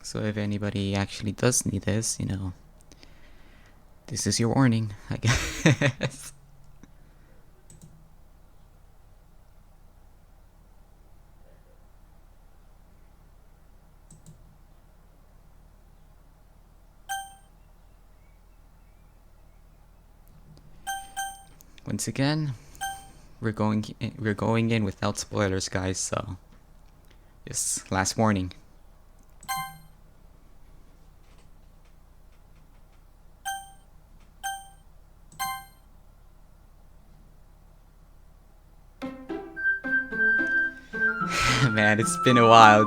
So if anybody actually does need this, this is your warning, I guess. Once again, we're going in without spoilers, guys, so just last warning. Man, it's been a while.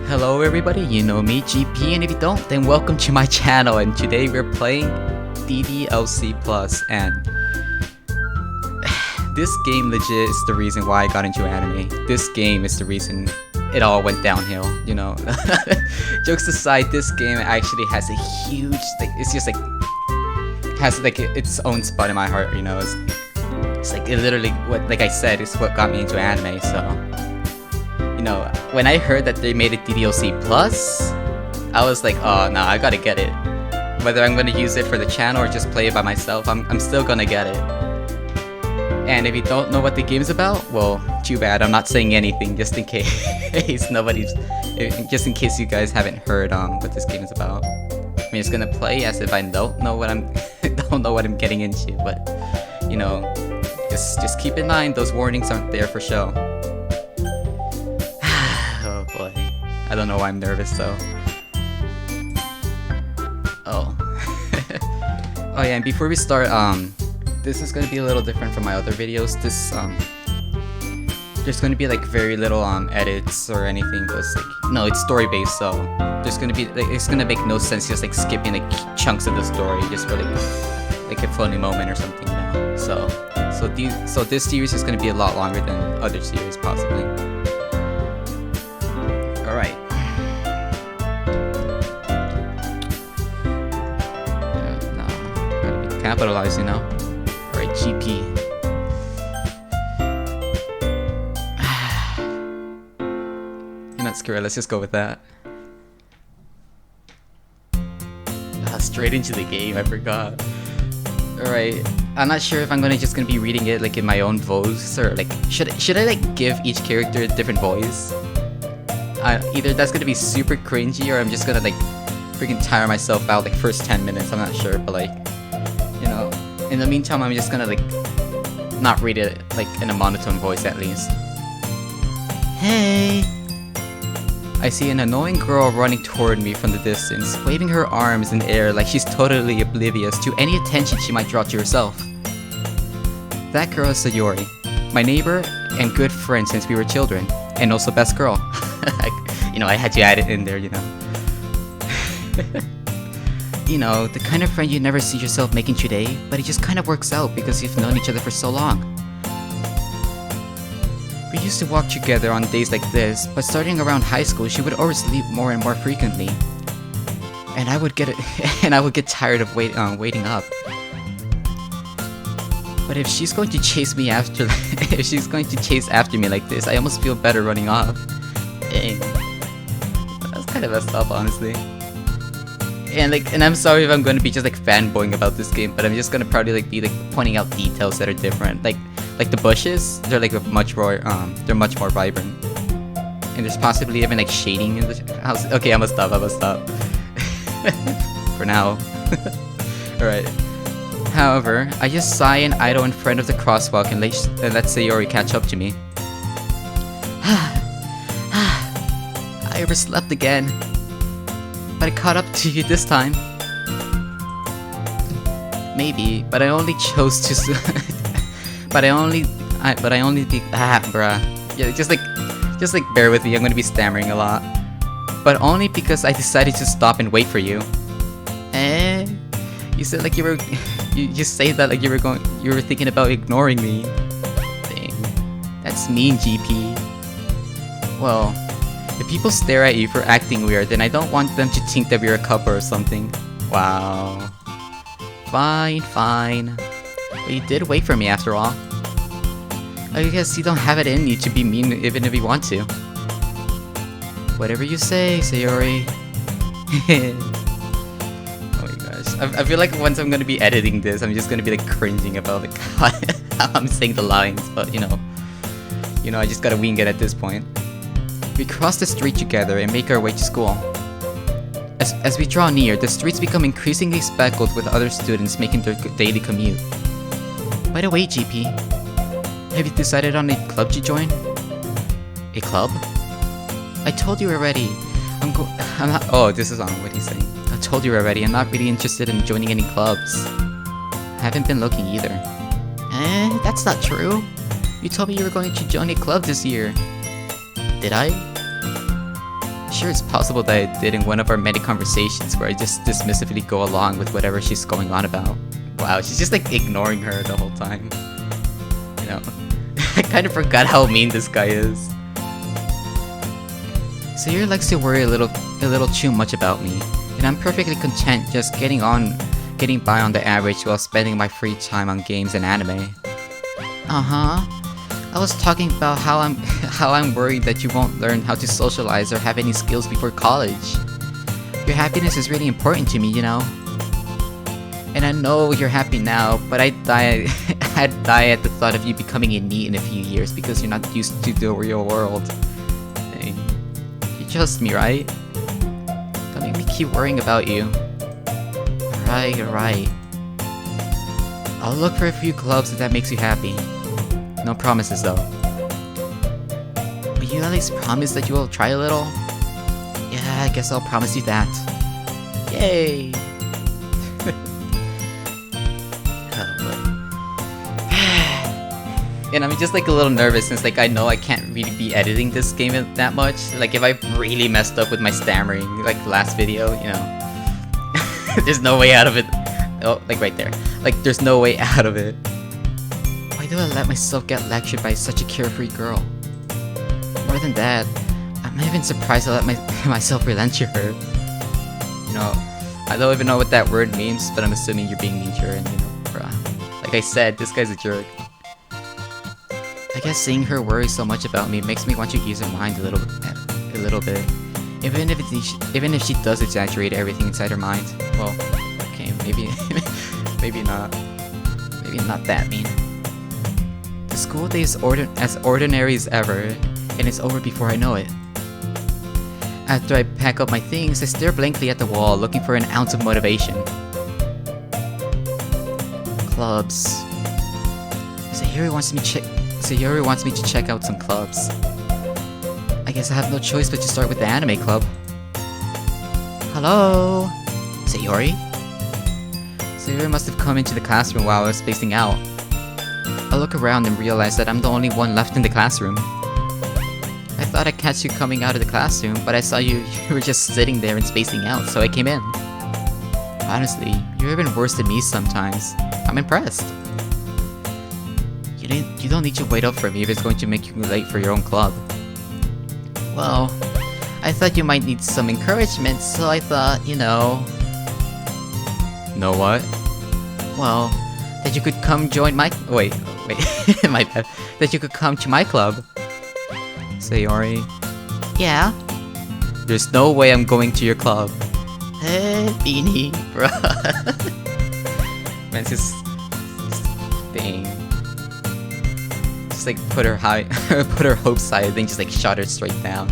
Hello everybody, you know me, GP, and if you don't, then welcome to my channel, and today we're playing DDLC Plus, and this game legit is the reason why I got into anime. This game is the reason it all went downhill, Jokes aside, this game actually has a huge, has its own spot in my heart, It's like it literally, like I said, is what got me into anime, so when I heard that they made a DDLC Plus, I was like, oh no, I gotta get it. Whether I'm gonna use it for the channel or just play it by myself, I'm still gonna get it. And if you don't know what the game's about, well, too bad. I'm not saying anything, just in case just in case you guys haven't heard what this game is about. I'm just gonna play as if I don't know what I'm getting into, but just keep in mind those warnings aren't there for show. Oh boy, I don't know why I'm nervous though. Oh. Oh yeah, and before we start, this is gonna be a little different from my other videos. There's gonna be like very little edits or anything, cause no, it's story based, so there's gonna be it's gonna make no sense just skipping chunks of the story just for like a funny moment or something, So this series is gonna be a lot longer than other series possibly. All right. No, gotta be capitalized, Alright, GP. You're not scared, let's just go with that. Straight into the game, I forgot. Alright, I'm not sure if I'm just gonna be reading it in my own voice, or should I give each character a different voice? Either that's gonna be super cringy, or I'm just gonna freaking tire myself out first 10 minutes, I'm not sure, but in the meantime, I'm just gonna not read it in a monotone voice at least. Hey! I see an annoying girl running toward me from the distance, waving her arms in the air like she's totally oblivious to any attention she might draw to herself. That girl is Sayori, my neighbor and good friend since we were children, and also best girl. I had to add it in there, the kind of friend you never see yourself making today, but it just kind of works out because you've known each other for so long. We used to walk together on days like this, but starting around high school, she would oversleep more and more frequently, and I would get tired of waiting up. But if she's going to chase me after, if she's going to chase after me like this, I almost feel better running off. Dang, that's kind of messed up, honestly. And I'm sorry if I'm going to be just fanboying about this game, but I'm just gonna probably be pointing out details that are different, like the bushes, they're much more vibrant, and there's possibly even shading in the house. Okay, I'm gonna stop for now. Alright. However, I just sigh and idle in front of the crosswalk and let Sayori catch up to me. I overslept again, but I caught up to you this time. Maybe, but I only chose to bruh. Yeah, just bear with me, I'm gonna be stammering a lot. But only because I decided to stop and wait for you. You said you just say that you were thinking about ignoring me. Dang, that's mean, GP. Well, if people stare at you for acting weird, then I don't want them to think that we're a couple or something. Wow. Fine. But you did wait for me after all. I guess you don't have it in you to be mean even if you want to. Whatever you say, Sayori. Oh my gosh. I feel like once I'm gonna be editing this, I'm just gonna be like cringing about like how I'm saying the lines, but you know, I just gotta wing it at this point. We cross the street together and make our way to school. As we draw near, the streets become increasingly speckled with other students making their daily commute. By the way, GP, have you decided on a club to join? A club? I told you already. I'm not. Oh, this is on what he's saying. I told you already. I'm not really interested in joining any clubs. I haven't been looking either. That's not true. You told me you were going to join a club this year. Did I? Sure, it's possible that I did in one of our many conversations where I just dismissively go along with whatever she's going on about. Wow, she's just like ignoring her the whole time. You know, I kind of forgot how mean this guy is. Sayori likes to worry a little too much about me, and I'm perfectly content just getting by on the average while spending my free time on games and anime. I was talking about how I'm worried that you won't learn how to socialize or have any skills before college. Your happiness is really important to me, you know. And I know you're happy now, but I'd die at the thought of you becoming a NEET in a few years because you're not used to the real world. Hey, you trust me, right? Don't make me keep worrying about you. Alright. I'll look for a few clubs if that makes you happy. No promises though. Will you at least promise that you will try a little? Yeah, I guess I'll promise you that. Yay! And I'm just like a little nervous since like I know I can't really be editing this game that much. Like if I really messed up with my stammering like the last video, you know. There's no way out of it. Oh, like right there. Like there's no way out of it. Why do I let myself get lectured by such a carefree girl? More than that, I'm not even surprised I let myself relent to her. You know, I don't even know what that word means, but I'm assuming you're being mean to her and you know, bruh. Like I said, this guy's a jerk. I guess seeing her worry so much about me makes me want to ease her mind a little bit. Even if she does exaggerate everything inside her mind. Well, okay, maybe not. Maybe not that mean. The school day is as ordinary as ever, and it's over before I know it. After I pack up my things, I stare blankly at the wall, looking for an ounce of motivation. Clubs. Sayori wants me to check out some clubs. I guess I have no choice but to start with the anime club. Hello? Sayori? Sayori must have come into the classroom while I was spacing out. I look around and realize that I'm the only one left in the classroom. I thought I'd catch you coming out of the classroom, but I saw you were just sitting there and spacing out, so I came in. Honestly, you're even worse than me sometimes. I'm impressed. You don't need to wait up for me if it's going to make you late for your own club. Well, I thought you might need some encouragement, so I thought, you know... Know what? Well, that you could come join my... Wait, my bad. That you could come to my club. Sayori. Yeah? There's no way I'm going to your club. Beanie, bruh. Man's just... Dang. Just like put her hopes high, then just like shot her straight down.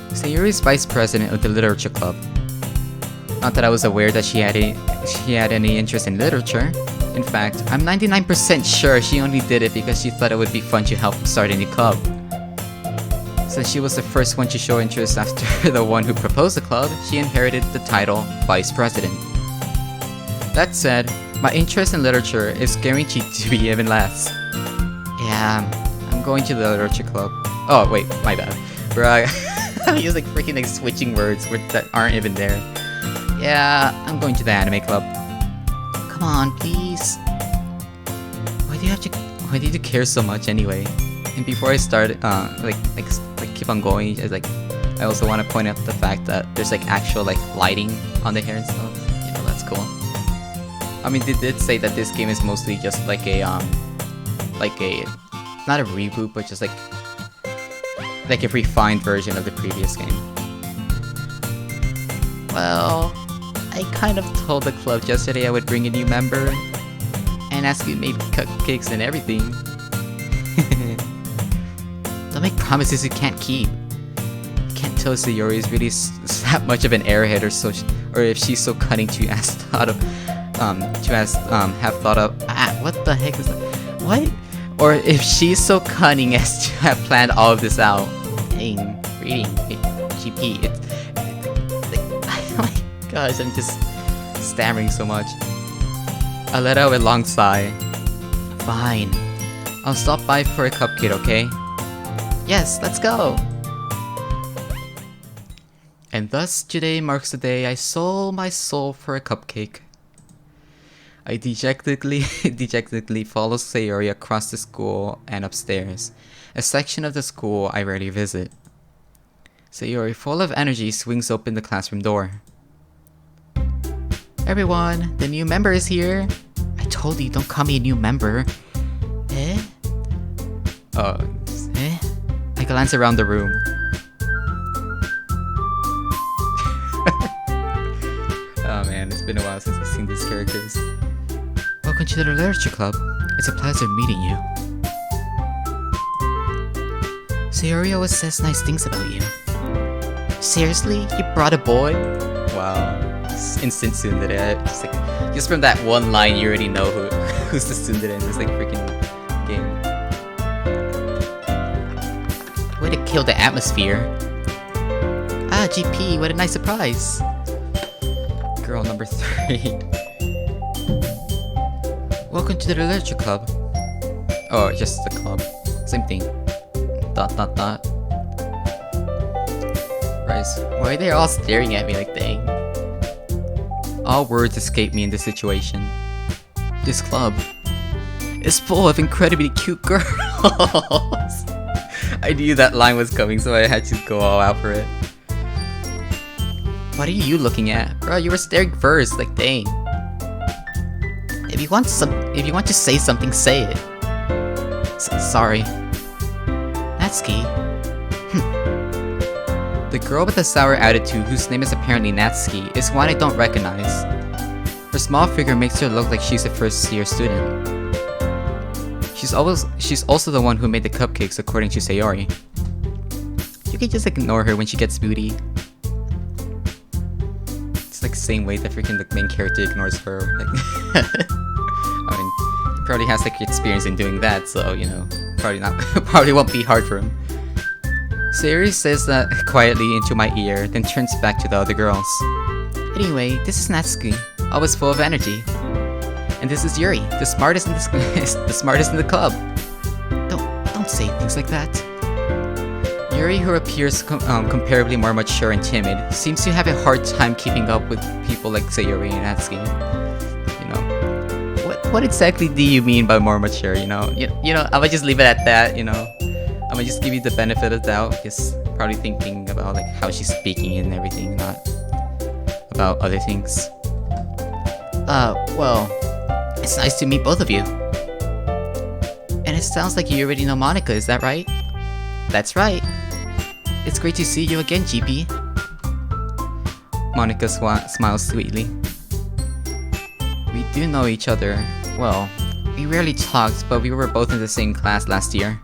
Sayori's vice president of the literature club. Not that I was aware that she had any interest in literature. In fact, I'm 99% sure she only did it because she thought it would be fun to help start a new club. Since she was the first one to show interest after the one who proposed the club, she inherited the title Vice President. That said, my interest in literature is guaranteed to be even less. Yeah, I'm going to the literature club. Oh wait, my bad. Bruh, I use like freaking like switching words that aren't even there. Yeah, I'm going to the anime club. Come on, please. Why do you care so much anyway? And before I start, like keep on going, I also want to point out the fact that there's like actual like lighting on the hair and stuff. You know, that's cool. I mean, they did say that this game is mostly just like a like a, not a reboot, but just like a refined version of the previous game. Well, I kind of told the club yesterday I would bring a new member, and Natsuki made cupcakes and everything. Don't make promises you can't keep. You can't tell Sayori is really that much of an airhead, or if she's so cunning to have thought of, what the heck is that? What? Or if she's so cunning as to have planned all of this out. Dang, reading, GP, oh my gosh, I'm just stammering so much. I let out a long sigh. Fine. I'll stop by for a cupcake, okay? Yes, let's go! And thus, today marks the day I sold my soul for a cupcake. I dejectedly follow Sayori across the school and upstairs, a section of the school I rarely visit. Sayori, full of energy, swings open the classroom door. Everyone, the new member is here! I told you, don't call me a new member. Eh? Eh? I glance around the room. Oh man, it's been a while since I've seen these characters. Welcome to the Literature Club. It's a pleasure meeting you. Sayori always says nice things about you. Seriously? You brought a boy? Wow. Instant tsundere. Just from that one line, you already know who's the tsundere in this like freaking game. Way to kill the atmosphere. Ah, GP, what a nice surprise. Girl number 3. Welcome to the Literature Club. Oh, just the club. Same thing. ... Rice. Why are they all staring at me like dang? All words escape me in this situation. This club is full of incredibly cute girls. I knew that line was coming, so I had to go all out for it. What are you looking at? Bro, you were staring first, like dang. If you want to say something, say it. Sorry. Natsuki. The girl with the sour attitude, whose name is apparently Natsuki, is one I don't recognize. Her small figure makes her look like she's a first-year student. She's also the one who made the cupcakes, according to Sayori. You can just ignore her when she gets booty. It's like the same way that freaking the main character ignores her. Like I mean, he probably has like experience in doing that, so you know, probably won't be hard for him. Sayori says that quietly into my ear, then turns back to the other girls. Anyway, this is Natsuki, always full of energy. And this is Yuri, the smartest in the club. Don't say things like that. Yuri, who appears comparably more mature and timid, seems to have a hard time keeping up with people like Sayori and Natsuki. You know, what exactly do you mean by more mature? You know, I might just leave it at that. You know, I might just give you the benefit of the doubt, because probably thinking about like how she's speaking and everything, not about other things. Well, it's nice to meet both of you. And it sounds like you already know Monika, is that right? That's right. It's great to see you again, GP. Monika smiles sweetly. We do know each other. Well, we rarely talked, but we were both in the same class last year.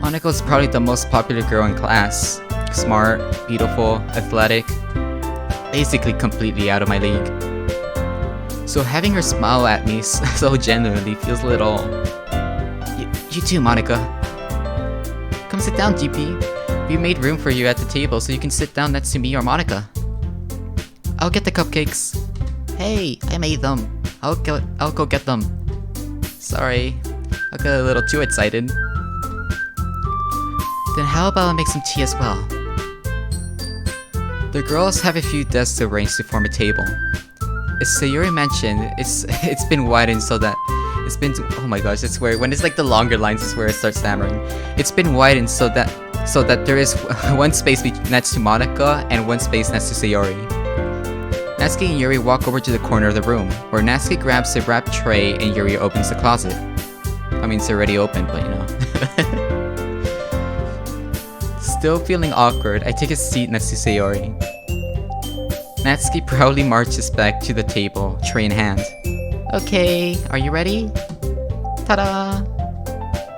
Monika was probably the most popular girl in class. Smart, beautiful, athletic. Basically completely out of my league. So having her smile at me so genuinely feels a little... You too, Monika. Come sit down, GP. We made room for you at the table so you can sit down next to me or Monika. I'll get the cupcakes. Hey, I made them. I'll go get them. Sorry, I got a little too excited. Then how about I make some tea as well? The girls have a few desks arranged to form a table. As Sayori mentioned, it's been widened so that it's been, oh my gosh, it's where when it's like the longer lines is where I start stammering. It's been widened so that there is one space next to Monika and one space next to Sayori. Natsuki and Yuri walk over to the corner of the room, where Natsuki grabs a wrapped tray and Yuri opens the closet. I mean, it's already open, but you know. Still feeling awkward, I take a seat next to Sayori. Natsuki proudly marches back to the table, tray in hand. Okay, are you ready? Ta-da!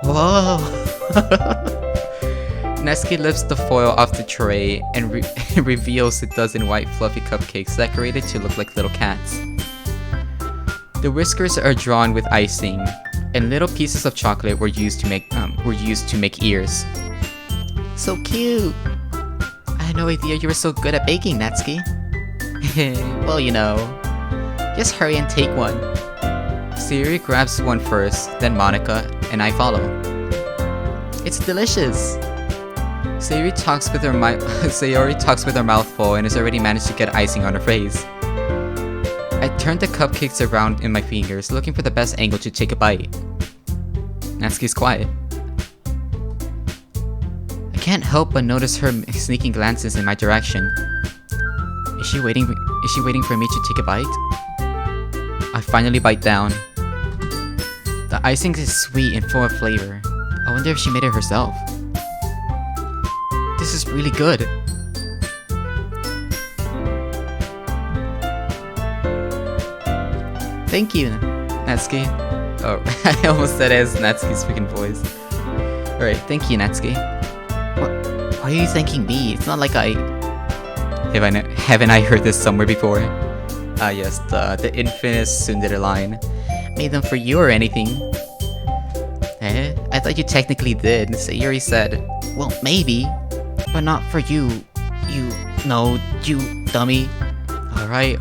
Whoa! Natsuki lifts the foil off the tray and reveals a dozen white fluffy cupcakes decorated to look like little cats. The whiskers are drawn with icing, and little pieces of chocolate were used to make ears. So cute! I had no idea you were so good at baking, Natsuki. Well, you know. Just hurry and take one. Sayori grabs one first, then Monica, and I follow. It's delicious! Sayori talks with her mouth full and has already managed to get icing on her face. I turn the cupcakes around in my fingers, looking for the best angle to take a bite. Natsuki's quiet. I can't help but notice her sneaking glances in my direction. Is she waiting for me to take a bite? I finally bite down. The icing is sweet and full of flavor. I wonder if she made it herself. This is really good. Thank you, Natsuki. Oh, I almost said it as Natsuki's freaking voice. Alright, thank you, Natsuki. Why are you thanking me? It's not like haven't I heard this somewhere before? Ah yes, the infamous tsundere line. Made them for you or anything? Eh? I thought you technically did. Sayori said, well, maybe. But not for you. You dummy. Alright.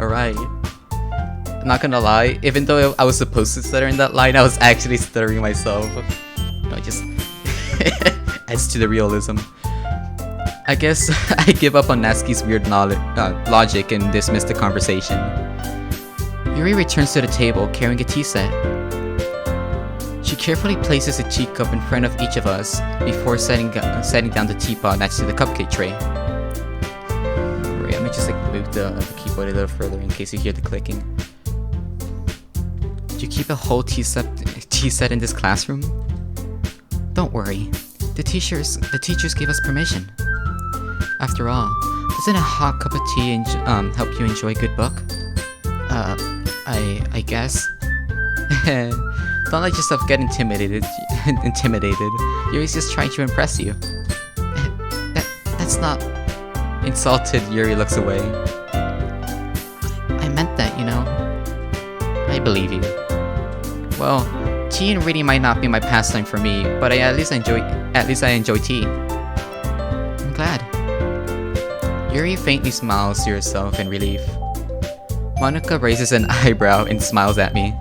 I'm not gonna lie, even though I was supposed to stutter in that line, I was actually stuttering myself. No, just adds to the realism. I guess I give up on Natsuki's weird logic and dismiss the conversation. Yuri returns to the table carrying a tea set. She carefully places a teacup in front of each of us before setting down the teapot next to the cupcake tray. Alright, let me just move the keyboard a little further in case you hear the clicking. Do you keep a whole tea set in this classroom? Don't worry, the teachers gave us permission. After all, doesn't a hot cup of tea help you enjoy a good book? I guess. Don't let yourself get intimidated. Yuri's just trying to impress you. That's not... Insulted, Yuri looks away. I meant that, you know. I believe you. Well, tea and reading might not be my pastime for me, but at least I enjoy tea. I'm glad. Yuri faintly smiles to herself in relief. Monica raises an eyebrow and smiles at me.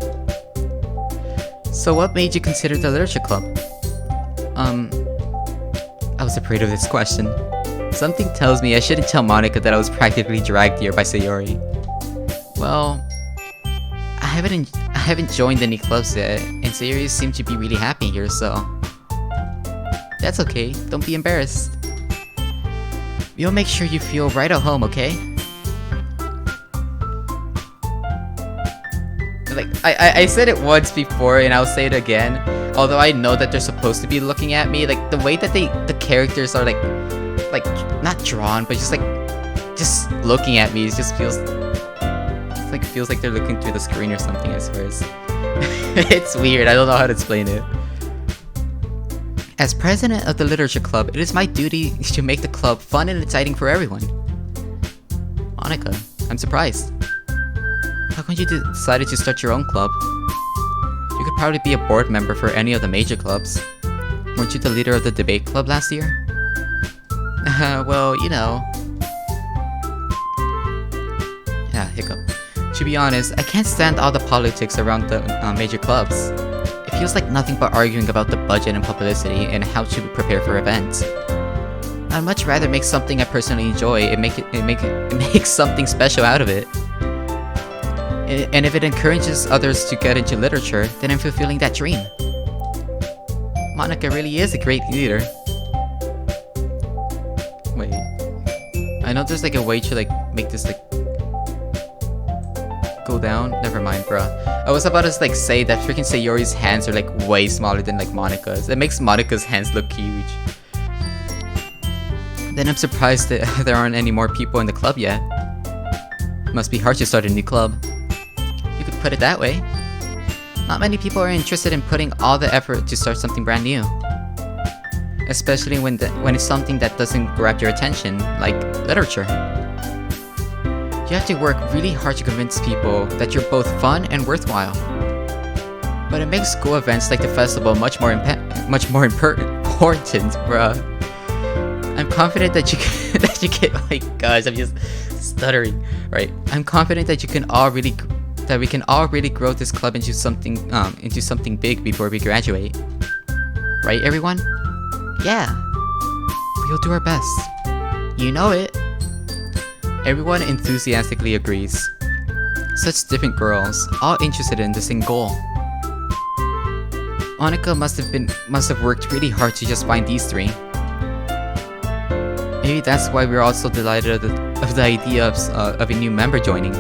So what made you consider the literature club? I was afraid of this question. Something tells me I shouldn't tell Monica that I was practically dragged here by Sayori. Well, I haven't joined any clubs yet, and Sayori seemed to be really happy here, so... That's okay, don't be embarrassed. We'll make sure you feel right at home, okay? Like, I said it once before, and I'll say it again. Although I know that they're supposed to be looking at me, like, the way that the characters are, like, not drawn, but just looking at me, it just feels like they're looking through the screen or something, I swear. It's weird, I don't know how to explain it. As president of the literature club, it is my duty to make the club fun and exciting for everyone. Monica, I'm surprised. How come you decided to start your own club? You could probably be a board member for any of the major clubs. Weren't you the leader of the debate club last year? Well, you know... Yeah, hiccup. To be honest, I can't stand all the politics around the major clubs. It feels like nothing but arguing about the budget and publicity and how to prepare for events. I'd much rather make something I personally enjoy and make something special out of it. And if it encourages others to get into literature, then I'm fulfilling that dream. Monica really is a great leader. Wait. I know there's like a way to like make this like go cool down? Never mind, bruh. I was about to like say that freaking Sayori's hands are like way smaller than like Monika's. It makes Monika's hands look huge. Then I'm surprised that there aren't any more people in the club yet. Must be hard to start a new club. You could put it that way. Not many people are interested in putting all the effort to start something brand new. Especially when it's something that doesn't grab your attention, like literature. You have to work really hard to convince people that you're both fun and worthwhile. But it makes school events like the festival much more important, bruh. I'm confident that you can, oh my gosh, I'm just stuttering. Right. I'm confident that we can all really grow this club into something big before we graduate. Right, everyone? Yeah. We'll do our best. You know it. Everyone enthusiastically agrees. Such different girls, all interested in the same goal. Monika must have worked really hard to just find these three. Maybe that's why we're all so delighted of the idea of a new member joining.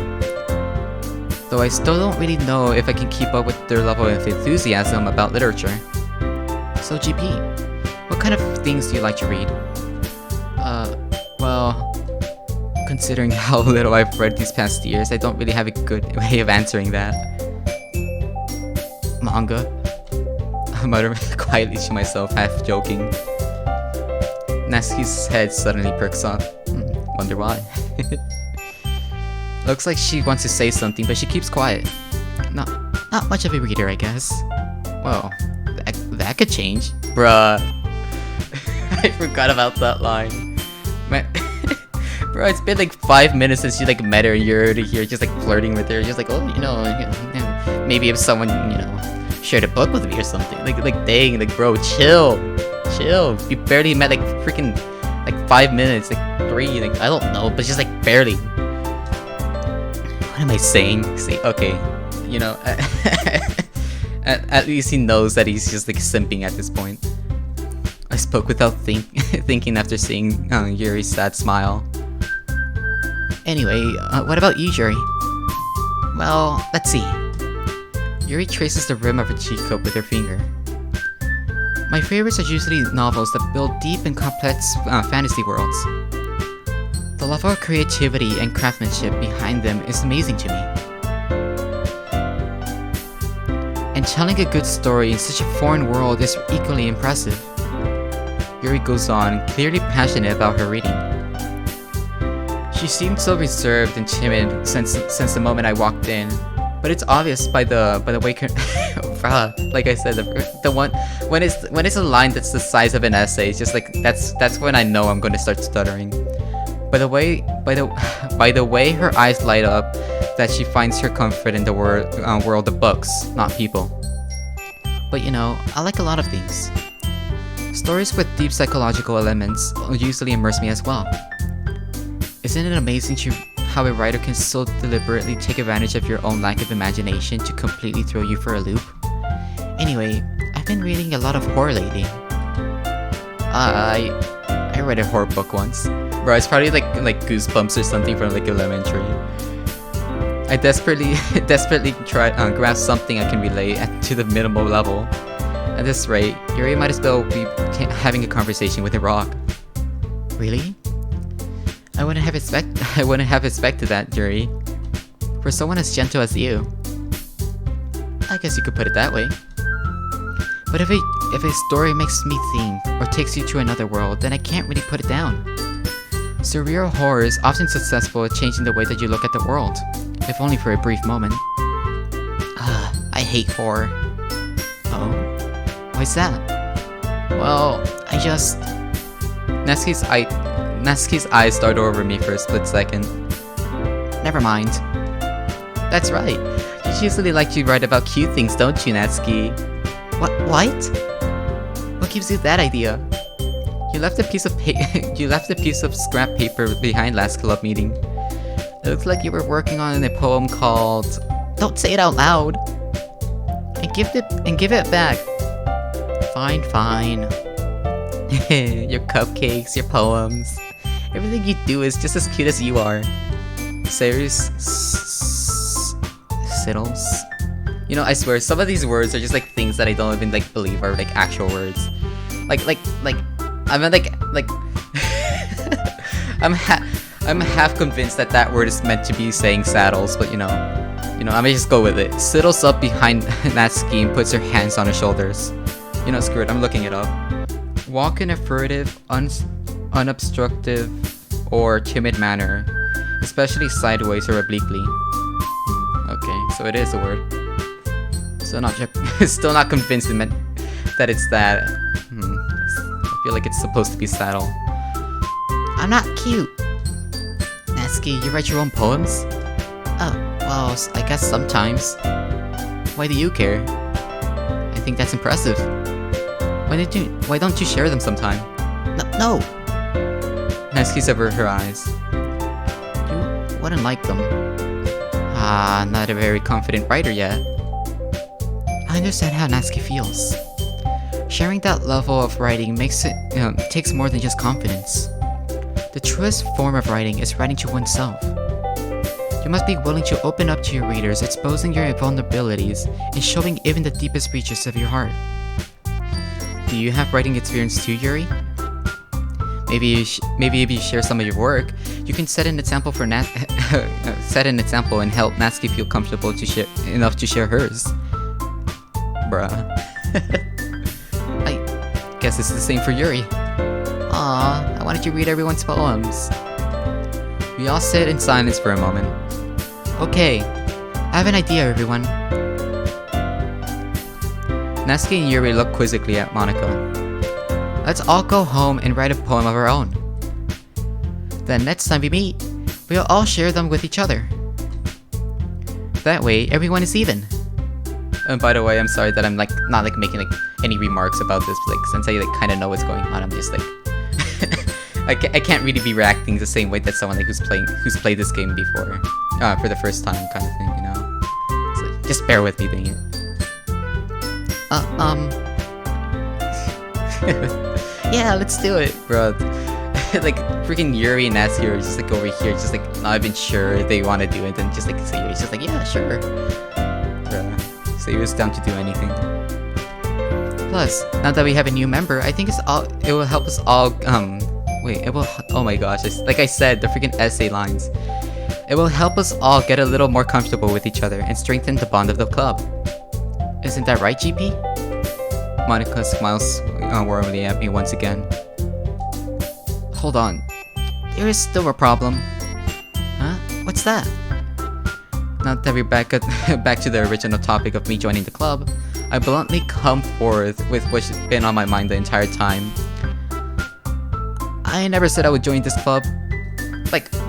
Though I still don't really know if I can keep up with their level of enthusiasm about literature. So GP, what kind of things do you like to read? Well, considering how little I've read these past years, I don't really have a good way of answering that. Manga? I mutter quietly to myself, half joking. Natsuki's head suddenly perks up. Wonder why. Looks like she wants to say something, but she keeps quiet. Not much of a reader, I guess. Well, that could change. Bruh. I forgot about that line. Bro, it's been like 5 minutes since you like met her and you're already here just like flirting with her. Just like, oh, maybe if someone, shared a book with me or something. Like dang, like bro, chill. You barely met like freaking like 5 minutes, like 3, like I don't know, but just like barely. What am I saying? See, okay, at least he knows that he's just like simping at this point. I spoke without thinking after seeing Yuri's sad smile. Anyway, what about you, Yuri? Well, let's see. Yuri traces the rim of her cheek cup with her finger. My favorites are usually novels that build deep and complex fantasy worlds. The level of creativity and craftsmanship behind them is amazing to me. And telling a good story in such a foreign world is equally impressive. Yuri goes on, clearly passionate about her reading. She seemed so reserved and timid since the moment I walked in, but it's obvious by the way like I said, the one when it's a line that's the size of an essay, it's just like that's when I know I'm going to start stuttering. By the way her eyes light up, that she finds her comfort in the world of books, not people. But I like a lot of things. Stories with deep psychological elements usually immerse me as well. Isn't it amazing how a writer can so deliberately take advantage of your own lack of imagination to completely throw you for a loop? Anyway, I've been reading a lot of horror lately. I read a horror book once. Bro, it's probably like Goosebumps or something from like elementary. I desperately try grasp something I can relate to the minimal level. At this rate, Yuri might as well be having a conversation with a rock. Really? I wouldn't have expected that, Yuri. For someone as gentle as you. I guess you could put it that way. But if a story makes me think or takes you to another world, then I can't really put it down. Surreal horror is often successful at changing the way that you look at the world, if only for a brief moment. I hate horror. Oh? Why's that? Well, I just... Natsuki's eyes started over me for a split second. Never mind. That's right. You usually like to write about cute things, don't you, Natsuki? What? What gives you that idea? You left a piece of scrap paper behind last club meeting. It looks like you were working on a poem called... Don't say it out loud! And give it back. Fine. Your cupcakes, your poems. Everything you do is just as cute as you are. Sayori's siddles. You know, I swear, some of these words are just like things that I don't even like believe are like actual words. I'm I'm half convinced that that word is meant to be saying saddles, but you know, I'm gonna just go with it. Siddles up behind Natsuki and puts her hands on her shoulders. You know, screw it, I'm looking it up. Walk in a furtive, unobstructive, or timid manner, especially sideways or obliquely. Okay, so it is a word. Still not convinced that it's that. I feel like it's supposed to be saddle. I'm not cute. Natsuki, you write your own poems? Oh, well, I guess sometimes. Why do you care? I think that's impressive. Why don't you share them sometime? No! Natsuki's over her eyes. You wouldn't like them. Not a very confident writer yet. I understand how Natsuki feels. Sharing that level of writing takes more than just confidence. The truest form of writing is writing to oneself. You must be willing to open up to your readers, exposing your vulnerabilities, and showing even the deepest reaches of your heart. Do you have writing experience too, Yuri? Maybe if you share some of your work, you can set an example for set an example and help Natsuki feel comfortable enough to share hers. Bruh. I guess it's the same for Yuri. Aw, I wanted to read everyone's poems. We all sit in silence for a moment. Okay, I have an idea, everyone. Natsuki and Yuri look quizzically at Monica. Let's all go home and write a poem of our own. Then next time we meet, we'll all share them with each other. That way, everyone is even. And by the way, I'm sorry that I'm not making any remarks about this, since I kind of know what's going on, I'm just I can't really be reacting the same way that someone who's played this game before, for the first time, kind of thing, you know. So just bear with me doing it. Yeah, let's do it, bro. Freaking Yuri and Natsuki are just over here, just not even sure they want to do it, and just Sayuri's just yeah, sure. Bro, Sayuri's down to do anything. Plus, now that we have a new member, I think it will help us all. Oh my gosh! Like I said, the freaking essay lines. It will help us all get a little more comfortable with each other and strengthen the bond of the club. Isn't that right, GP? Monica smiles warmly at me once again. Hold on. There is still a problem. Huh? What's that? Now that we're back to the original topic of me joining the club, I bluntly come forth with what's been on my mind the entire time. I never said I would join this club.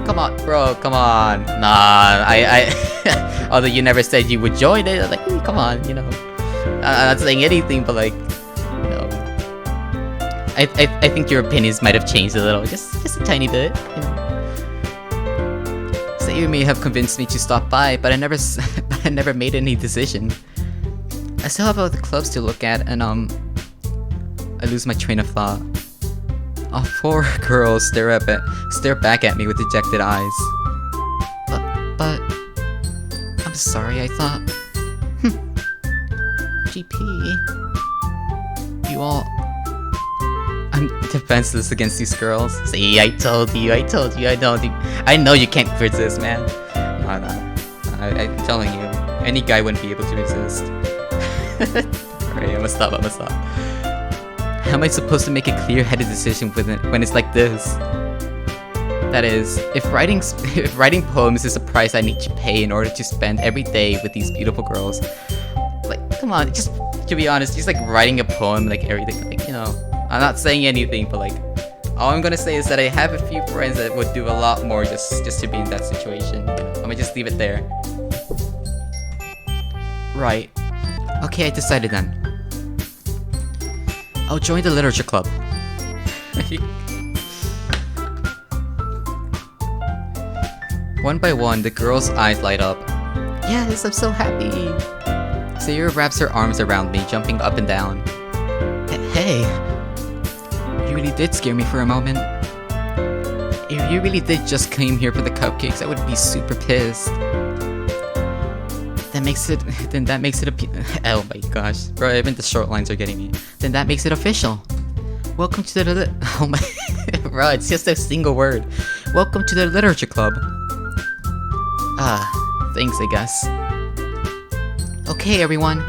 Come on, bro, come on. Nah, I although you never said you would join it, hey, come on, you know. I'm not saying anything, but you know. I think your opinions might have changed a little, just a tiny bit, you know. So you may have convinced me to stop by, but I never made any decision. I still have other clubs to look at, and I lose my train of thought. All four girls stare back at me with dejected eyes. But I'm sorry, I thought. GP, you all. I'm defenseless against these girls. See, I told you, I know you can't resist, man. No, I'm telling you, any guy wouldn't be able to resist. Alright, I'm gonna stop. How am I supposed to make a clear-headed decision when it's like this? That is, if writing poems is a price I need to pay in order to spend every day with these beautiful girls, come on, just to be honest, just writing a poem, everything, you know, I'm not saying anything, but all I'm gonna say is that I have a few friends that would do a lot more just to be in that situation. I'm gonna just leave it there. Right. Okay, I decided then. I'll join the literature club. One by one, the girls' eyes light up. Yes, I'm so happy. Sayuri wraps her arms around me, jumping up and down. Hey, you really did scare me for a moment. If you really did just came here for the cupcakes, I would be super pissed. Then makes it oh my gosh, bro, even the short lines are getting me. Then that makes it official. Welcome to the oh my bro, it's just a single word. Welcome to the literature club. Thanks, I guess. Okay, everyone.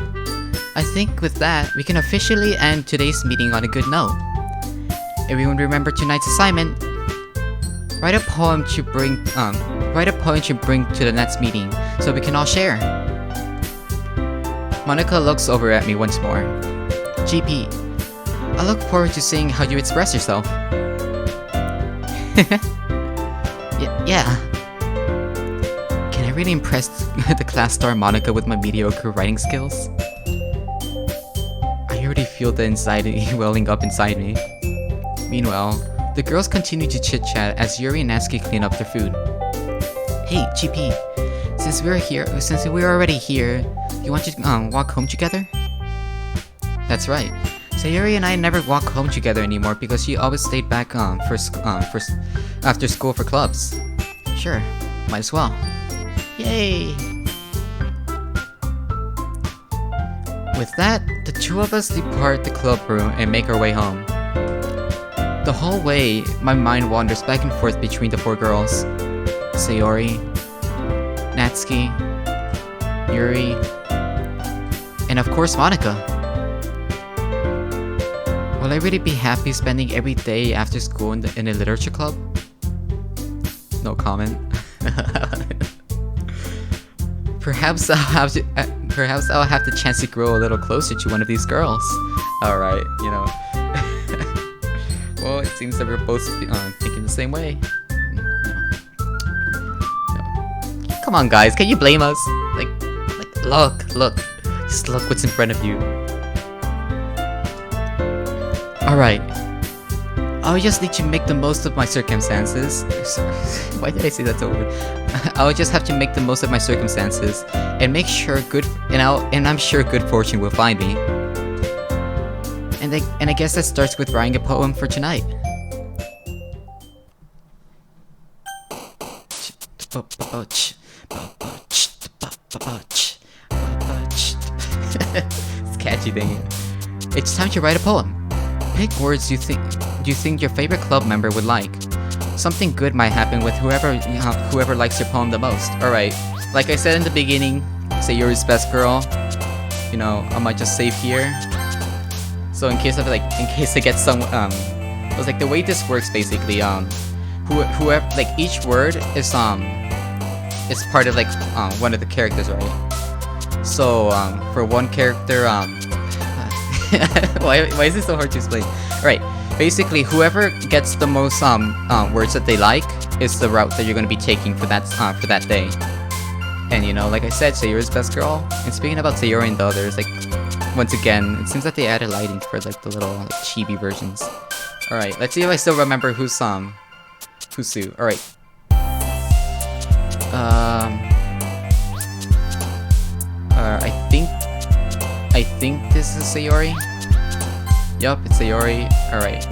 I think with that, we can officially end today's meeting on a good note. Everyone remember tonight's assignment. Write a poem to bring to the next meeting so we can all share. Monica looks over at me once more. GP, I look forward to seeing how you express yourself. Yeah. Can I really impress the class star Monica with my mediocre writing skills? I already feel the anxiety welling up inside me. Meanwhile, the girls continue to chit-chat as Yuri and Natsuki clean up their food. Hey, GP, since we're already here, you want to walk home together? That's right. Sayuri and I never walk home together anymore because she always stayed back after school for clubs. Sure, might as well. Yay! With that, the two of us depart the club room and make our way home. The whole way, my mind wanders back and forth between the four girls. Sayori, Natsuki, Yuri, and of course Monica. Will I really be happy spending every day after school in a literature club? No comment. Perhaps I'll have the chance to grow a little closer to one of these girls. Alright, you know. Well, it seems that we're both thinking the same way. No. Come on, guys, can you blame us? Like, look. Just look what's in front of you. Alright. I'll just need to make the most of my circumstances. Why did I say that so weird? I'll just have to make the most of my circumstances and make sure I'm sure good fortune will find me. And I guess that starts with writing a poem for tonight. It's catchy, dang it. It's time to write a poem. Pick words you think your favorite club member would like. Something good might happen with whoever likes your poem the most. Alright, like I said in the beginning, Sayuri's best girl. You know, I might just save here. So in case I get some, it was like the way this works basically, whoever, like each word is part of like, one of the characters, right? So, for one character, why is it so hard to explain? Alright, basically whoever gets the most, words that they like is the route that you're gonna be taking for that day. And you know, like I said, Sayuri's best girl. And speaking about Sayuri and the others, like, once again, it seems that they added lighting for like the little like, chibi versions. Alright, let's see if I still remember who's Sue. Alright. I think this is Sayori. Yup, it's Sayori. Alright.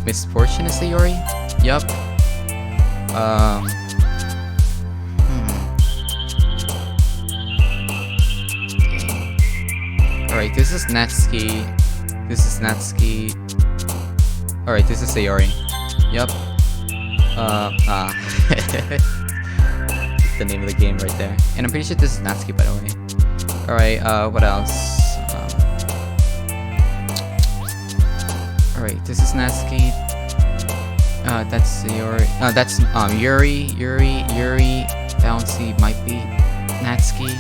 Misfortune is Sayori. Yup. Alright, this is Natsuki. Alright, this is Sayori. Yup. It's the name of the game right there. And I'm pretty sure this is Natsuki, by the way. Alright, what else? Alright, this is Natsuki. That's Sayori. That's Yuri. Bouncy might be Natsuki.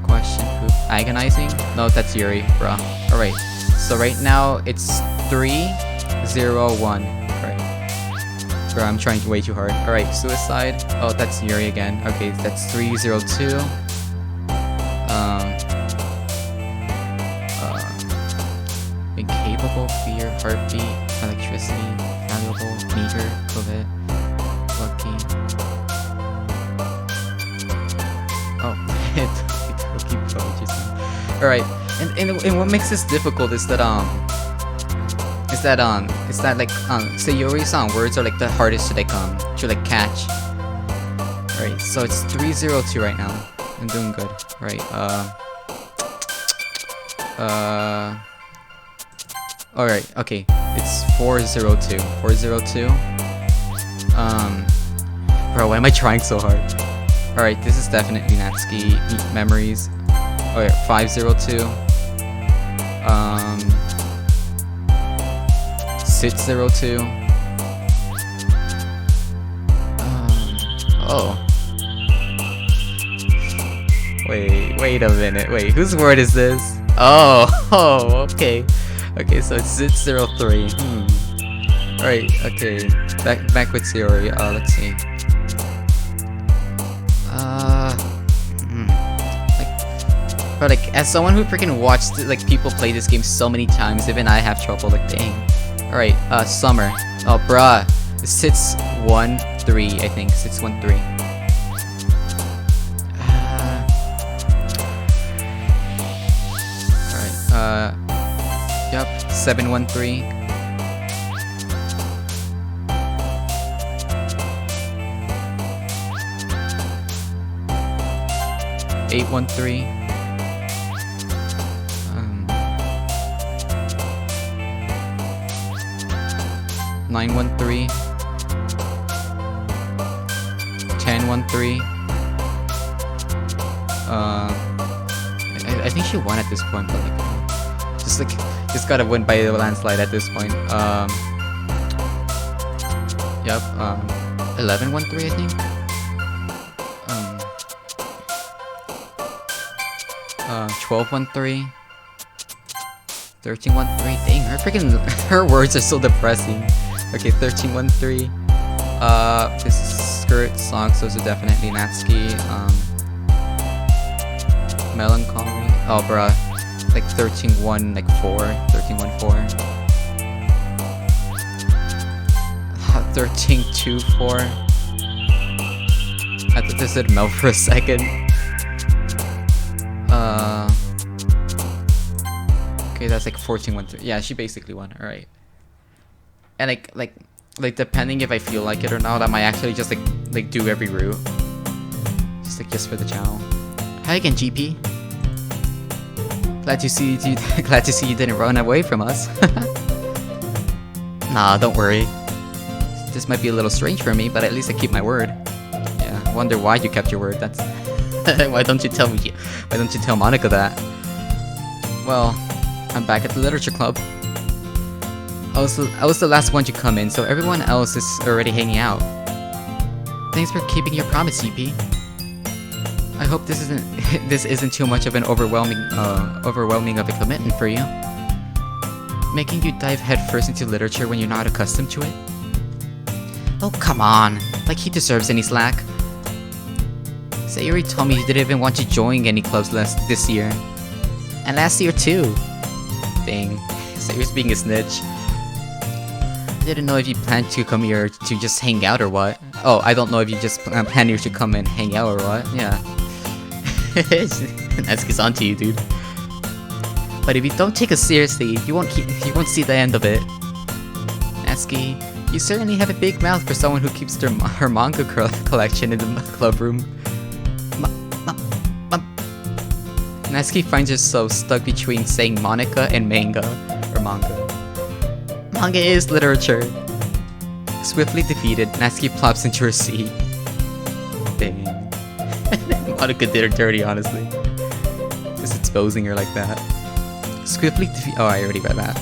Question, who? Agonizing? No, that's Yuri, bruh. Alright, so right now it's 3-0-1. Alright. Bro, I'm trying way too hard. Alright, suicide. Oh, that's Yuri again. Okay, that's 3-0-2. Incapable, fear, heartbeat, electricity, valuable, meager, covet, lucky. Oh, Alright, and what makes this difficult is that Sayori's words are like the hardest to catch. Alright, Alright, so it's 302 right now. I'm doing good. Right, alright, okay. It's 402. 402. Bro, why am I trying so hard? Alright, this is definitely Natsuki memories. Alright, 502. 602. Oh. Wait a minute. Wait, whose word is this? Oh, okay. Okay, so it's 603. Alright, okay. Back with theory. Let's see. Bro, like, as someone who freaking watched, like, people play this game so many times, even I have trouble, like, dang. Alright, summer. Oh, bruh. 613, I think. 613. Alright, yep. 713. Eight 1-3. 913. 1013. I think she won at this point, but like, just gotta win by a landslide at this point. Yep. 1113, I think. 1213. 1313. Dang, her words are so depressing. Okay, 1313. This is skirt songs, those are definitely Natsuki. Melancholy. Oh, bruh. Like 13-1, like 4. 13-1-4. 13-2-4. I thought this said Mel for a second. Okay, that's like 14-1-3. Yeah, she basically won. Alright. And like depending if I feel like it or not, I might actually just like do every route. Just for the channel. Hi again, GP. Glad to see you didn't run away from us. Nah, don't worry. This might be a little strange for me, but at least I keep my word. Yeah, I wonder why you kept your word. That's why don't you tell me? Why don't you tell Monica that? Well, I'm back at the literature club. I was the last one to come in, so everyone else is already hanging out. Thanks for keeping your promise, CP. I hope this isn't too much of an overwhelming of a commitment for you. Making you dive headfirst into literature when you're not accustomed to it. Oh, come on. Like he deserves any slack. Sayuri told me you didn't even want to join any clubs this year. And last year too. Dang. Sayuri's being a snitch. I didn't know if you planned to come here to just hang out or what. Oh, I don't know if you just plan here to come and hang out or what. Yeah. Natsuki's onto you, dude. But if you don't take us seriously, you won't see the end of it. Natsuki, you certainly have a big mouth for someone who keeps her manga collection in the club room. Natsuki finds herself stuck between saying Monica and manga, or manga. Manga is literature. Swiftly defeated, Natsuki plops into her seat. Dang. Monica did her dirty, honestly. Just exposing her like that. Swiftly defeat. Oh, I already read that.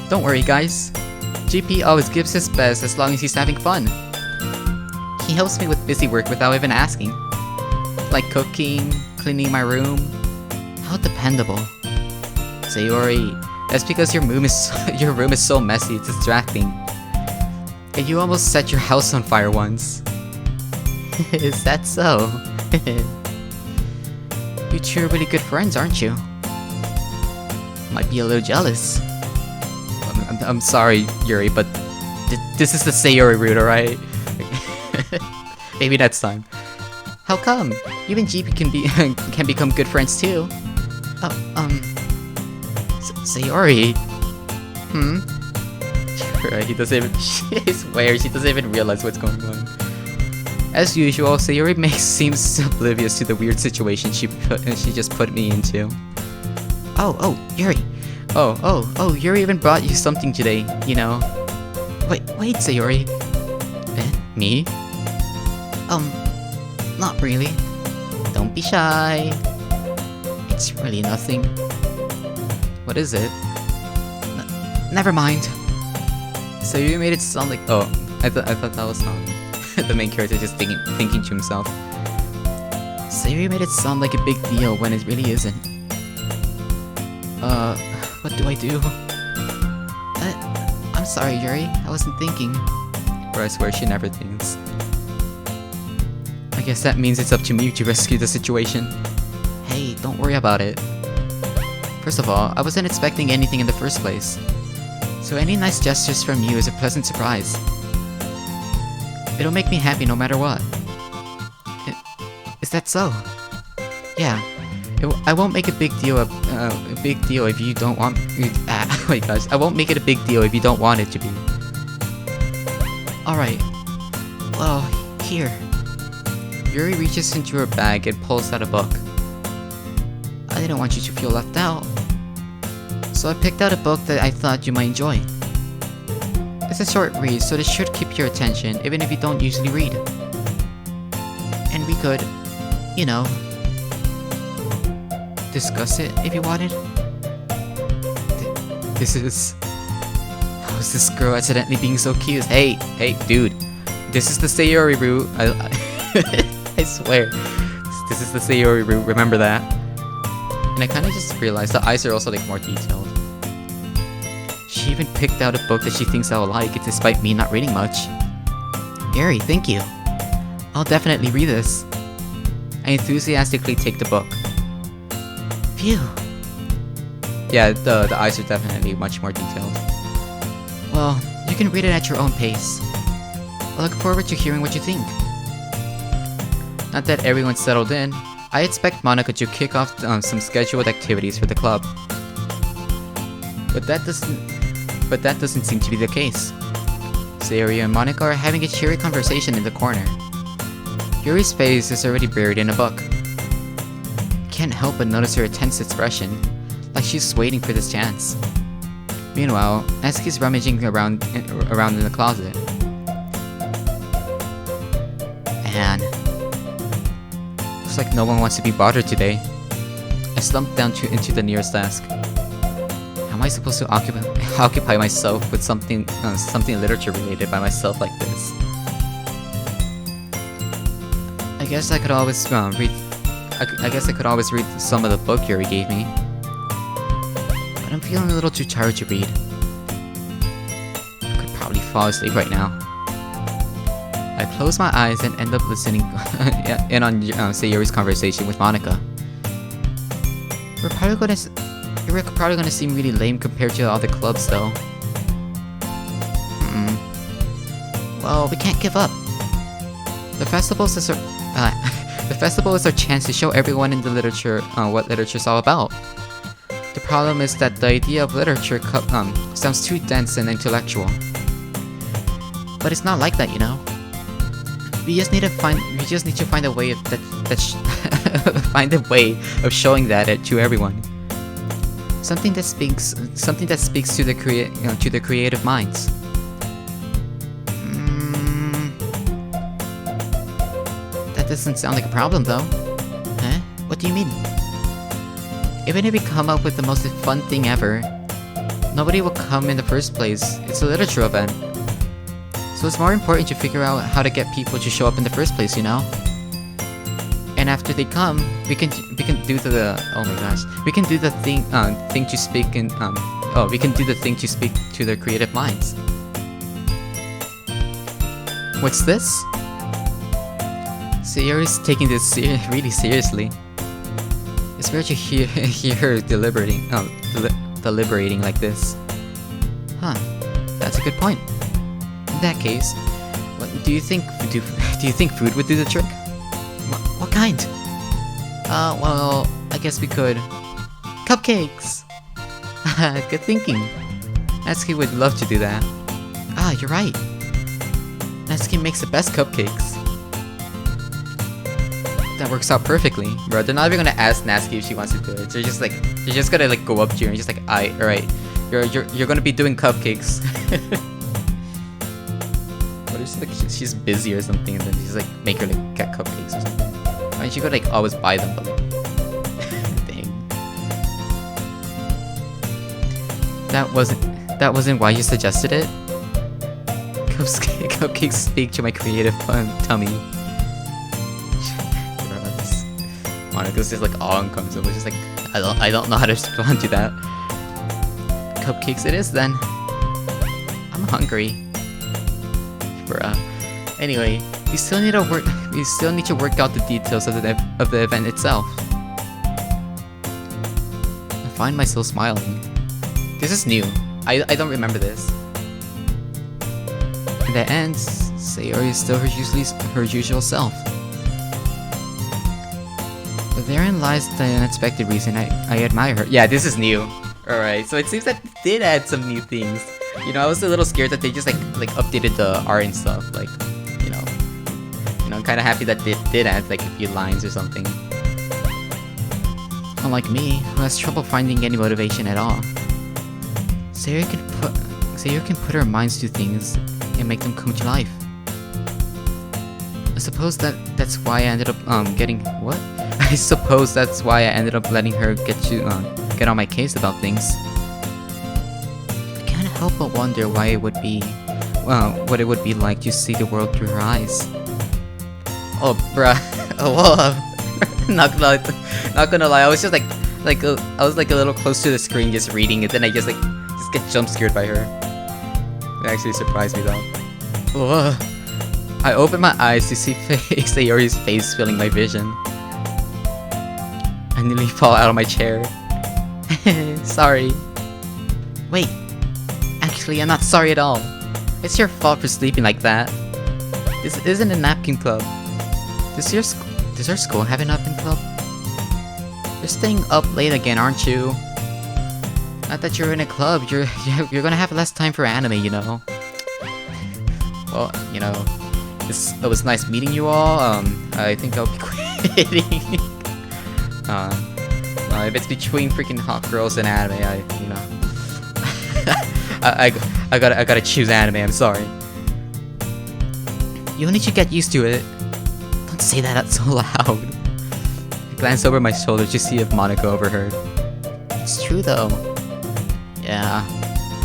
Don't worry, guys. GP always gives his best as long as he's having fun. He helps me with busy work without even asking. Like cooking, cleaning my room. How dependable. Sayori, that's because your room is so messy, it's distracting. And you almost set your house on fire once. Is that so? You two are really good friends, aren't you? Might be a little jealous. I'm sorry, Yuri, but this is the Sayori route, alright? Maybe next time. How come? Even GP can become good friends too. Sayori. Right, he doesn't even. I swear, she doesn't even realize what's going on. As usual, Sayori seems oblivious to the weird situation she just put me into. Oh, Yuri. Oh, Yuri even brought you something today, you know. Wait, Sayori. Me? Not really. Don't be shy. It's really nothing. What is it? Never mind. So you made it sound like— oh, I thought that was the main character just thinking to himself. So you made it sound like a big deal when it really isn't. What do I do? I'm sorry, Yuri. I wasn't thinking. Or I swear she never thinks. I guess that means it's up to me to rescue the situation. Hey, don't worry about it. First of all, I wasn't expecting anything in the first place. So any nice gestures from you is a pleasant surprise. It'll make me happy no matter what. Is that so? Yeah. I won't make a big deal if you don't want— oh my gosh. I won't make it a big deal if you don't want it to be. Alright. Well, here. Yuri reaches into her bag and pulls out a book. I didn't want you to feel left out. So I picked out a book that I thought you might enjoy. It's a short read, so this should keep your attention even if you don't usually read. And we could, you know, discuss it if you wanted. This is— how is this girl accidentally being so cute? Hey, dude. This is the Sayori route. I swear. This is the Sayori route, remember that. And I kinda just realized the eyes are also like more detailed. She even picked out a book that she thinks I'll like, despite me not reading much. Yuri, thank you. I'll definitely read this. I enthusiastically take the book. Phew. Yeah, the eyes are definitely much more detailed. Well, you can read it at your own pace. I look forward to hearing what you think. Now that everyone's settled in, I expect Monica to kick off some scheduled activities for the club. But that doesn't seem to be the case. Sayori and Monica are having a cheery conversation in the corner. Yuri's face is already buried in a book. Can't help but notice her tense expression, like she's waiting for this chance. Meanwhile, Natsuki's rummaging around in the closet. Man, looks like no one wants to be bothered today. I slumped down into the nearest desk. How am I supposed to occupy myself with something literature related by myself like this? I guess I could always read. I guess I could always read some of the book Yuri gave me. But I'm feeling a little too tired to read. I could probably fall asleep right now. I close my eyes and end up listening in on Sayori's conversation with Monica. We're probably gonna seem really lame compared to all the clubs, though. Well, we can't give up. The festival is our chance to show everyone in the literature what literature's all about. The problem is that the idea of literature sounds too dense and intellectual. But it's not like that, you know. We just need to find a way of find a way of showing that to everyone. Something that speaks to the creative minds. That doesn't sound like a problem, though. Huh? What do you mean? Even if we come up with the most fun thing ever, nobody will come in the first place. It's a literature event. So it's more important to figure out how to get people to show up in the first place, you know? And after they come, we can do the— oh my gosh. We can do the thing to speak in we can do the thing to speak to their creative minds. What's this? Sayori's taking this really seriously. It's rare to hear her deliberating like this. Huh. That's a good point. In that case, what do you think? Do you think food would do the trick? What kind? Well, I guess we could. Cupcakes! Good thinking. Natsuki would love to do that. Ah, you're right. Natsuki makes the best cupcakes. That works out perfectly, bro. They're not even gonna ask Natsuki if she wants to do it. They're just gonna like go up to you and just like, alright, you're gonna be doing cupcakes. What if she's busy or something, and then she's like make her like get cupcakes or something? Why don't you go like always buy them, but like, dang. That wasn't why you suggested it. Cupcakes speak to my creative tummy. Monika's just like all uncomfortable. Just like I don't know how to respond to that. Cupcakes it is then. I'm hungry. Bruh. Anyway, we still need to work out the details of the event itself. I find myself smiling. This is new. I don't remember this. In the end, Sayori is still her usual self. But therein lies the unexpected reason I admire her. Yeah, this is new. Alright, so it seems that they did add some new things. You know, I was a little scared that they just like updated the art and stuff. Like, you know, I'm kind of happy that they did add like a few lines or something. Unlike me, who has trouble finding any motivation at all, Sayori can put her minds to things and make them come to life. I suppose that's why I ended up getting what? I suppose that's why I ended up letting her get on my case about things. I can't help but wonder why it would be, what it would be like to see the world through her eyes. Oh, bruh. Whoa. Not gonna lie, I was just I was like a little close to the screen just reading it, then I just get jump scared by her. It actually surprised me though. Whoa. I opened my eyes to see Sayori's face filling my vision. I nearly fall out of my chair. Sorry. Wait. Actually, I'm not sorry at all. It's your fault for sleeping like that. This isn't a napkin club. Does our school have a napkin club? You're staying up late again, aren't you? Not that you're in a club, you're gonna have less time for anime, you know. Well, you know, it was nice meeting you all. I think I'll be quitting. If it's between freaking hot girls and anime, I gotta choose anime. I'm sorry. You need to get used to it. Don't say that out so loud. I glanced over my shoulder to see if Monica overheard. It's true though. Yeah,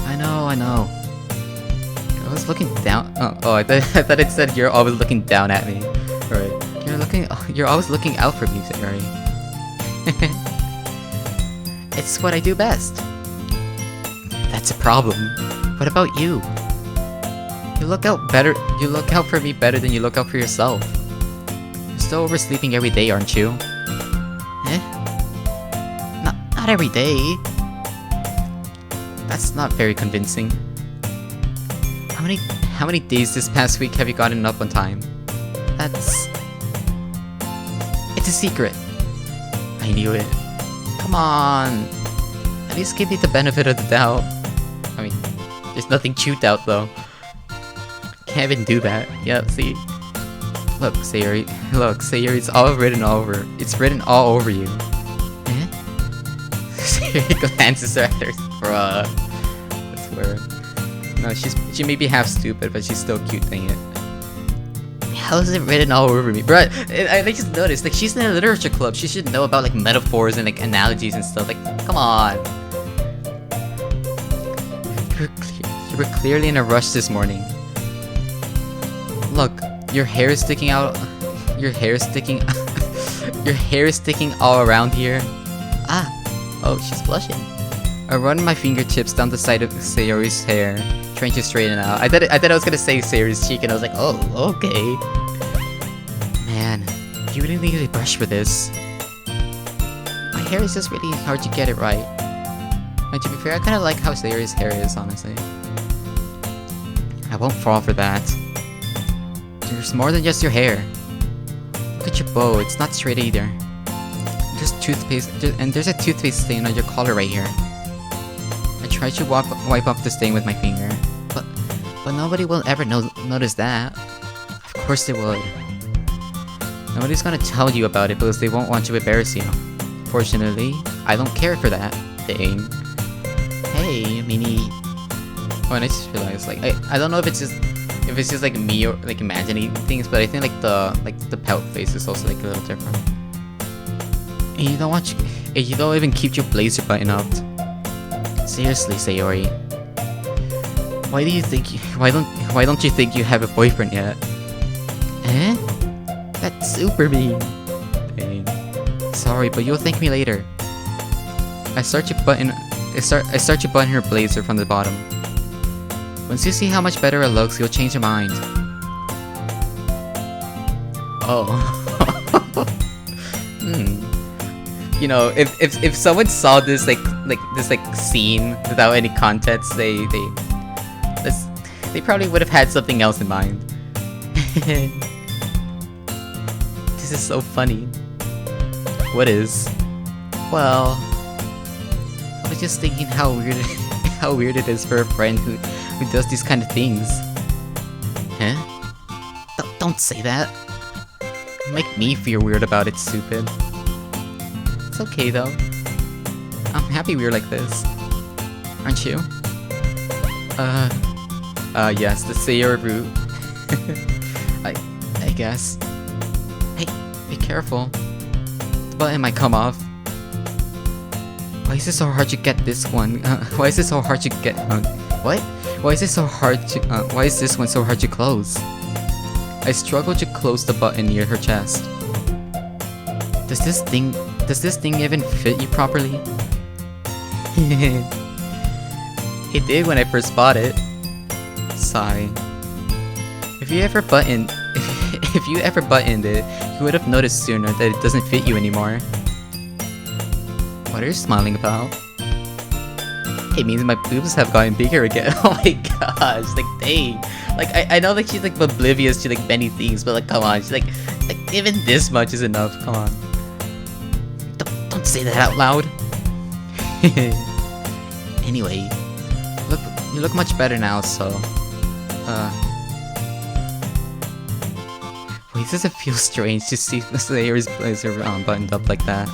I know. I was looking down. I thought it said you're always looking down at me. Right. You're always looking out for me, Sayori. It's what I do best. That's a problem. What about you? You look out for me better than you look out for yourself. You're still oversleeping every day, aren't you? Eh? Not every day. That's not very convincing. How many days this past week have you gotten up on time? It's a secret. I knew it. Come on. At least give me the benefit of the doubt. I mean, there's nothing to doubt though. Can't even do that. Yeah, see? Look, Sayori, it's all written all over. It's written all over you. Eh? Sayori glances at her. Bruh. I swear. No, she may be half stupid, but she's still cute, dang it. How is it written all over me? Bruh, I just noticed, like, she's in a literature club. She should know about, like, metaphors and, like, analogies and stuff. Like, come on. You were clearly in a rush this morning. Look, your hair is sticking out. Your hair is sticking. Your hair is sticking all around here. Ah. Oh, she's blushing. I run my fingertips down the side of Sayori's hair, trying to straighten it out. I thought I was gonna say Sayori's cheek, and I was like, oh, okay. Man, you really need a brush for this. My hair is just really hard to get it right. And to be fair, I kind of like how Sayori's hair is, honestly. I won't fall for that. There's more than just your hair. Look at your bow, it's not straight either. There's toothpaste, and there's a toothpaste stain on your collar right here. I tried to wipe off the stain with my finger, but nobody will ever notice that. Of course they would. Nobody's gonna tell you about it because they won't want to embarrass you. Fortunately, I don't care for that thing. Hey, Mini. Oh, and I just realized, like, I don't know if it's just like me or like imagining things, but I think like the pout face is also like a little different. And you don't even keep your blazer button up. Seriously, Sayori. Why don't you think you have a boyfriend yet? Eh? That's super mean. Dang. Sorry, but you'll thank me later. I start to button her blazer from the bottom. Once you see how much better it looks, you'll change your mind. Oh. You know, if someone saw this this scene without any context, they probably would have had something else in mind. This is so funny. What is? Well, I was just thinking how weird it is for a friend who does these kind of things. Huh? Don't say that. Make me feel weird about it, stupid. It's okay though. I'm happy we're like this. Aren't you? Yes, the Sayori route. I guess. Hey, be careful. The button might come off. Why is it so hard to get this one? Why is it so hard to get? What? Why is it so hard to? Why is this one so hard to close? I struggle to close the button near her chest. Does this thing even fit you properly? It did when I first bought it. Sigh. If you ever buttoned it, you would have noticed sooner that it doesn't fit you anymore. What are you smiling about? It means my boobs have gotten bigger again. Oh my gosh, like dang. Like I know like she's like oblivious to like many things, but like come on, she's like even this much is enough. Come on. Don't say that out loud. Anyway, you look much better now, so wait, does it feel strange to see Sayori's blazer buttoned up like that?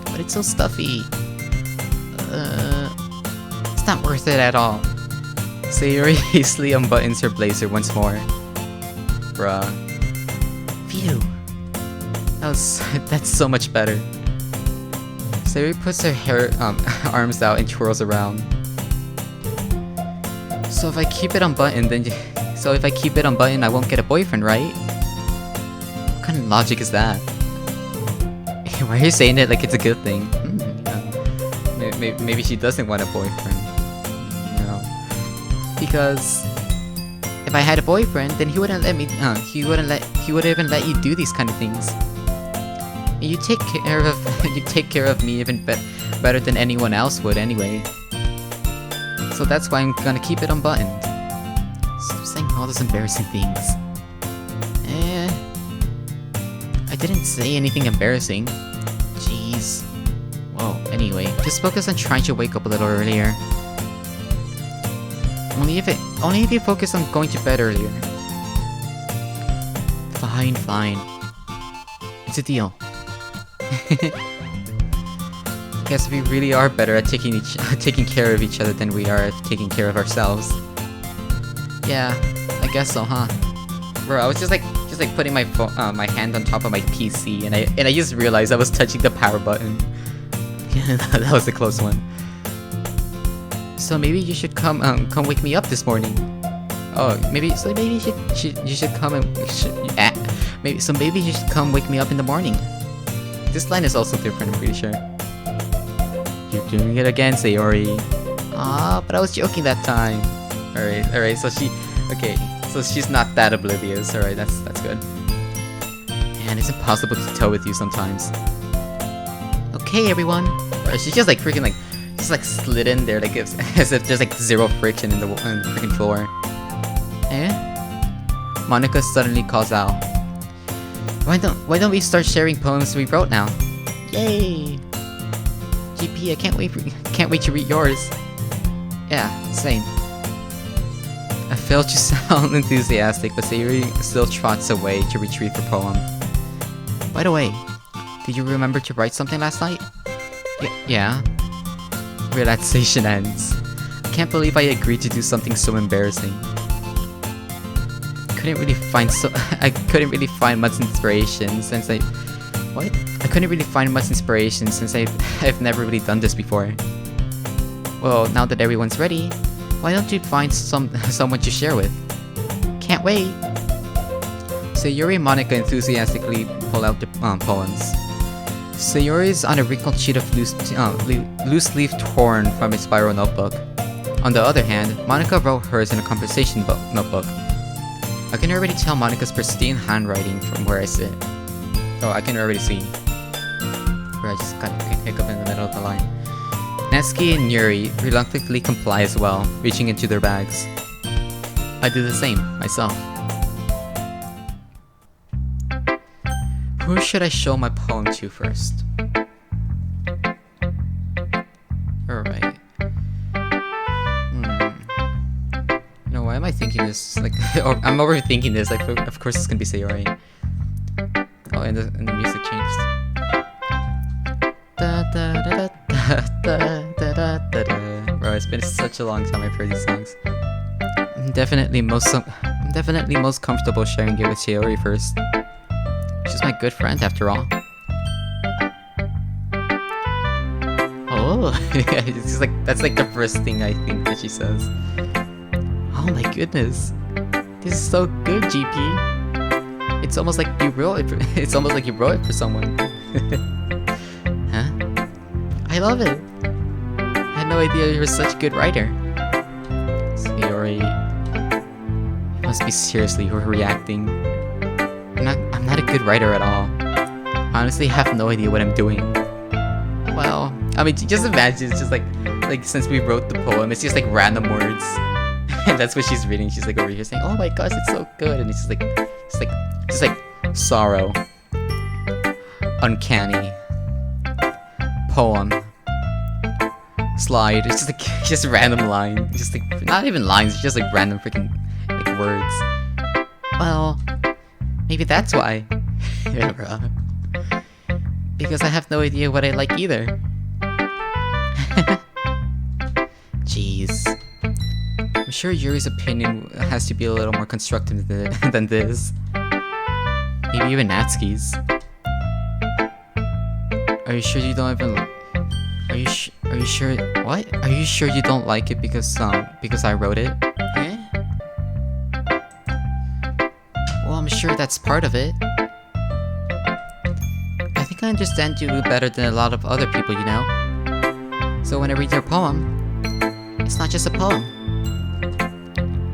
But it's so stuffy. It's not worth it at all. Sayori hastily unbuttons her blazer once more. Bruh. Phew. That's so much better. Sayori puts her arms out and twirls around. So if I keep it unbuttoned, I won't get a boyfriend, right? What kind of logic is that? Why are you saying it like it's a good thing? Maybe she doesn't want a boyfriend. No. Because if I had a boyfriend, then he wouldn't let me. He wouldn't even let you do these kind of things. You take care of me even better than anyone else would anyway. So that's why I'm gonna keep it unbuttoned. Stop saying all those embarrassing things. I didn't say anything embarrassing. Jeez. Whoa, anyway, just focus on trying to wake up a little earlier. Only if you focus on going to bed earlier. Fine. It's a deal. Guess we really are better at taking care of each other than we are at taking care of ourselves. Yeah, I guess so, huh? Bro, I was just like putting my my hand on top of my PC, and I just realized I was touching the power button. Yeah, that was a close one. So maybe you should come wake me up this morning. Oh, maybe you should come and maybe you should come wake me up in the morning. This line is also different, I'm pretty sure. You're doing it again, Sayori. Ah, but I was joking that time. Alright, so she's not that oblivious. Alright, that's good. Man, it's impossible to tell with you sometimes. Okay, everyone. She's just like freaking like, just like slid in there like as if there's like zero friction in the freaking floor. Monica suddenly calls out. Why don't we start sharing poems we wrote now? Yay! GP, I can't wait to read yours. Yeah, same. I failed to sound enthusiastic, but Sayori still trots away to retrieve her poem. By the way, did you remember to write something last night? Yeah. Relaxation ends. I can't believe I agreed to do something so embarrassing. I couldn't really find much inspiration since I've never really done this before. Well, now that everyone's ready, why don't you find someone to share with? Can't wait! Sayori and Monica enthusiastically pull out the poems. Sayori's on a wrinkled sheet of loose leaf torn from a spiral notebook. On the other hand, Monica wrote hers in a conversation notebook. I can already tell Monica's pristine handwriting from where I sit. Oh, I can already see. Where I just got a hiccup in the middle of the line. Natsuki and Yuri reluctantly comply as well, reaching into their bags. I do the same, myself. Who should I show my poem to first? Alright. No, why am I thinking this? Like, I'm overthinking this. Like, of course it's gonna be Sayori. Oh, and the music changed. Bro, it's been such a long time I've heard these songs. I'm definitely most comfortable sharing it with Sayori first. She's my good friend after all. Oh, it's just like that's like the first thing I think that she says. Oh my goodness, this is so good, GP. It's almost like you wrote it. It's almost like you wrote it for someone. Huh? I love it. I had no idea you were such a good writer. Sayori, you must be seriously overreacting. I'm not a good writer at all. I honestly have no idea what I'm doing. Well, I mean, just imagine, it's just like since we wrote the poem, it's just like random words. And that's what she's reading. She's like over here saying, "Oh my gosh, it's so good," and it's just like sorrow, uncanny, poem, slide. It's just like just random lines. Just like not even lines. It's just like random freaking like words. Well, maybe that's why. Yeah, bro. Because I have no idea what I like either. Jeez. I'm sure Yuri's opinion has to be a little more constructive than this. Maybe even Natsuki's. Are you sure you don't even... Are you sure... What? Are you sure you don't like it because I wrote it? Eh? Well, I'm sure that's part of it. I think I understand you better than a lot of other people, you know? So when I read your poem, it's not just a poem.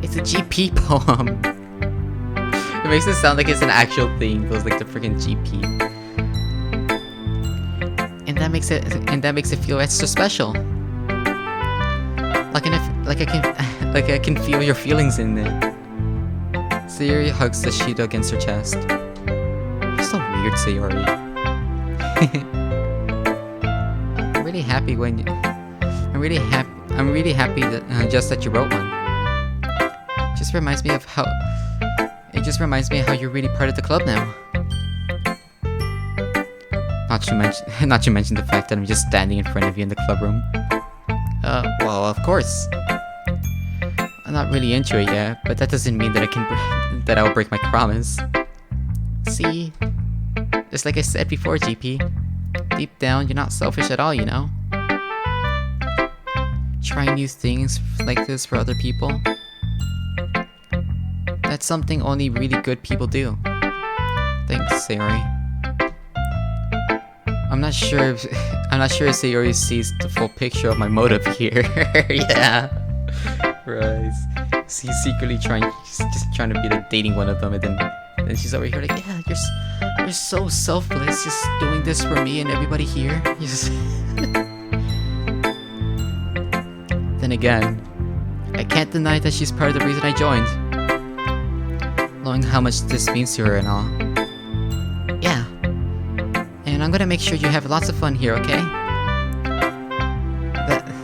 It's a GP poem. It makes it sound like it's an actual thing. It feels like the freaking GP. And that makes it feel extra special. Like I can feel your feelings in it. Sayori hugs the sheet against her chest. You're so weird, Sayori. I'm really happy that just that you wrote one. It just reminds me how you're really part of the club now. Not to mention the fact that I'm just standing in front of you in the club room. Well, of course. I'm not really into it yet, but that doesn't mean that that I'll break my promise. See? Just like I said before, GP. Deep down, you're not selfish at all, you know? Trying new things like this for other people. That's something only really good people do. Thanks, Sayori. I'm not sure if Sayori sees the full picture of my motive here. Yeah. Right. She's secretly trying to be like dating one of them, and then she's over here like, yeah, you're so selfless, just doing this for me and everybody here. You just Then again, I can't deny that she's part of the reason I joined. Knowing how much this means to her and all. Yeah. And I'm gonna make sure you have lots of fun here, okay?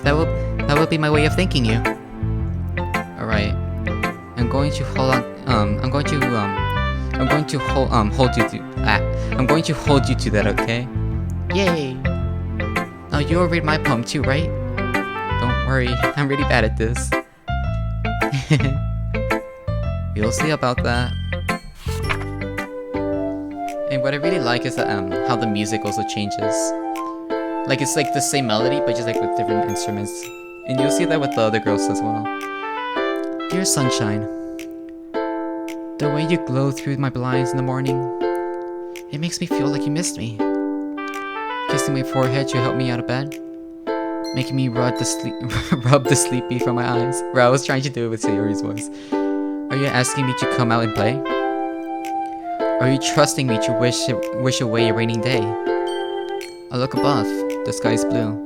That will be my way of thanking you. Alright. I'm going to I'm going to hold you to I'm going to hold you to that, okay? Yay! Now you'll read my poem too, right? Don't worry, I'm really bad at this. You'll see about that. And what I really like is that, how the music also changes. Like, it's like the same melody, but just like with different instruments. And you'll see that with the other girls as well. Dear sunshine, the way you glow through my blinds in the morning, it makes me feel like you missed me. Kissing my forehead to help me out of bed, making me rub the sleepy from my eyes. Bro, I was trying to do it with Sayori's voice. Are you asking me to come out and play? Are you trusting me to wish away a rainy day? I look above, the sky is blue.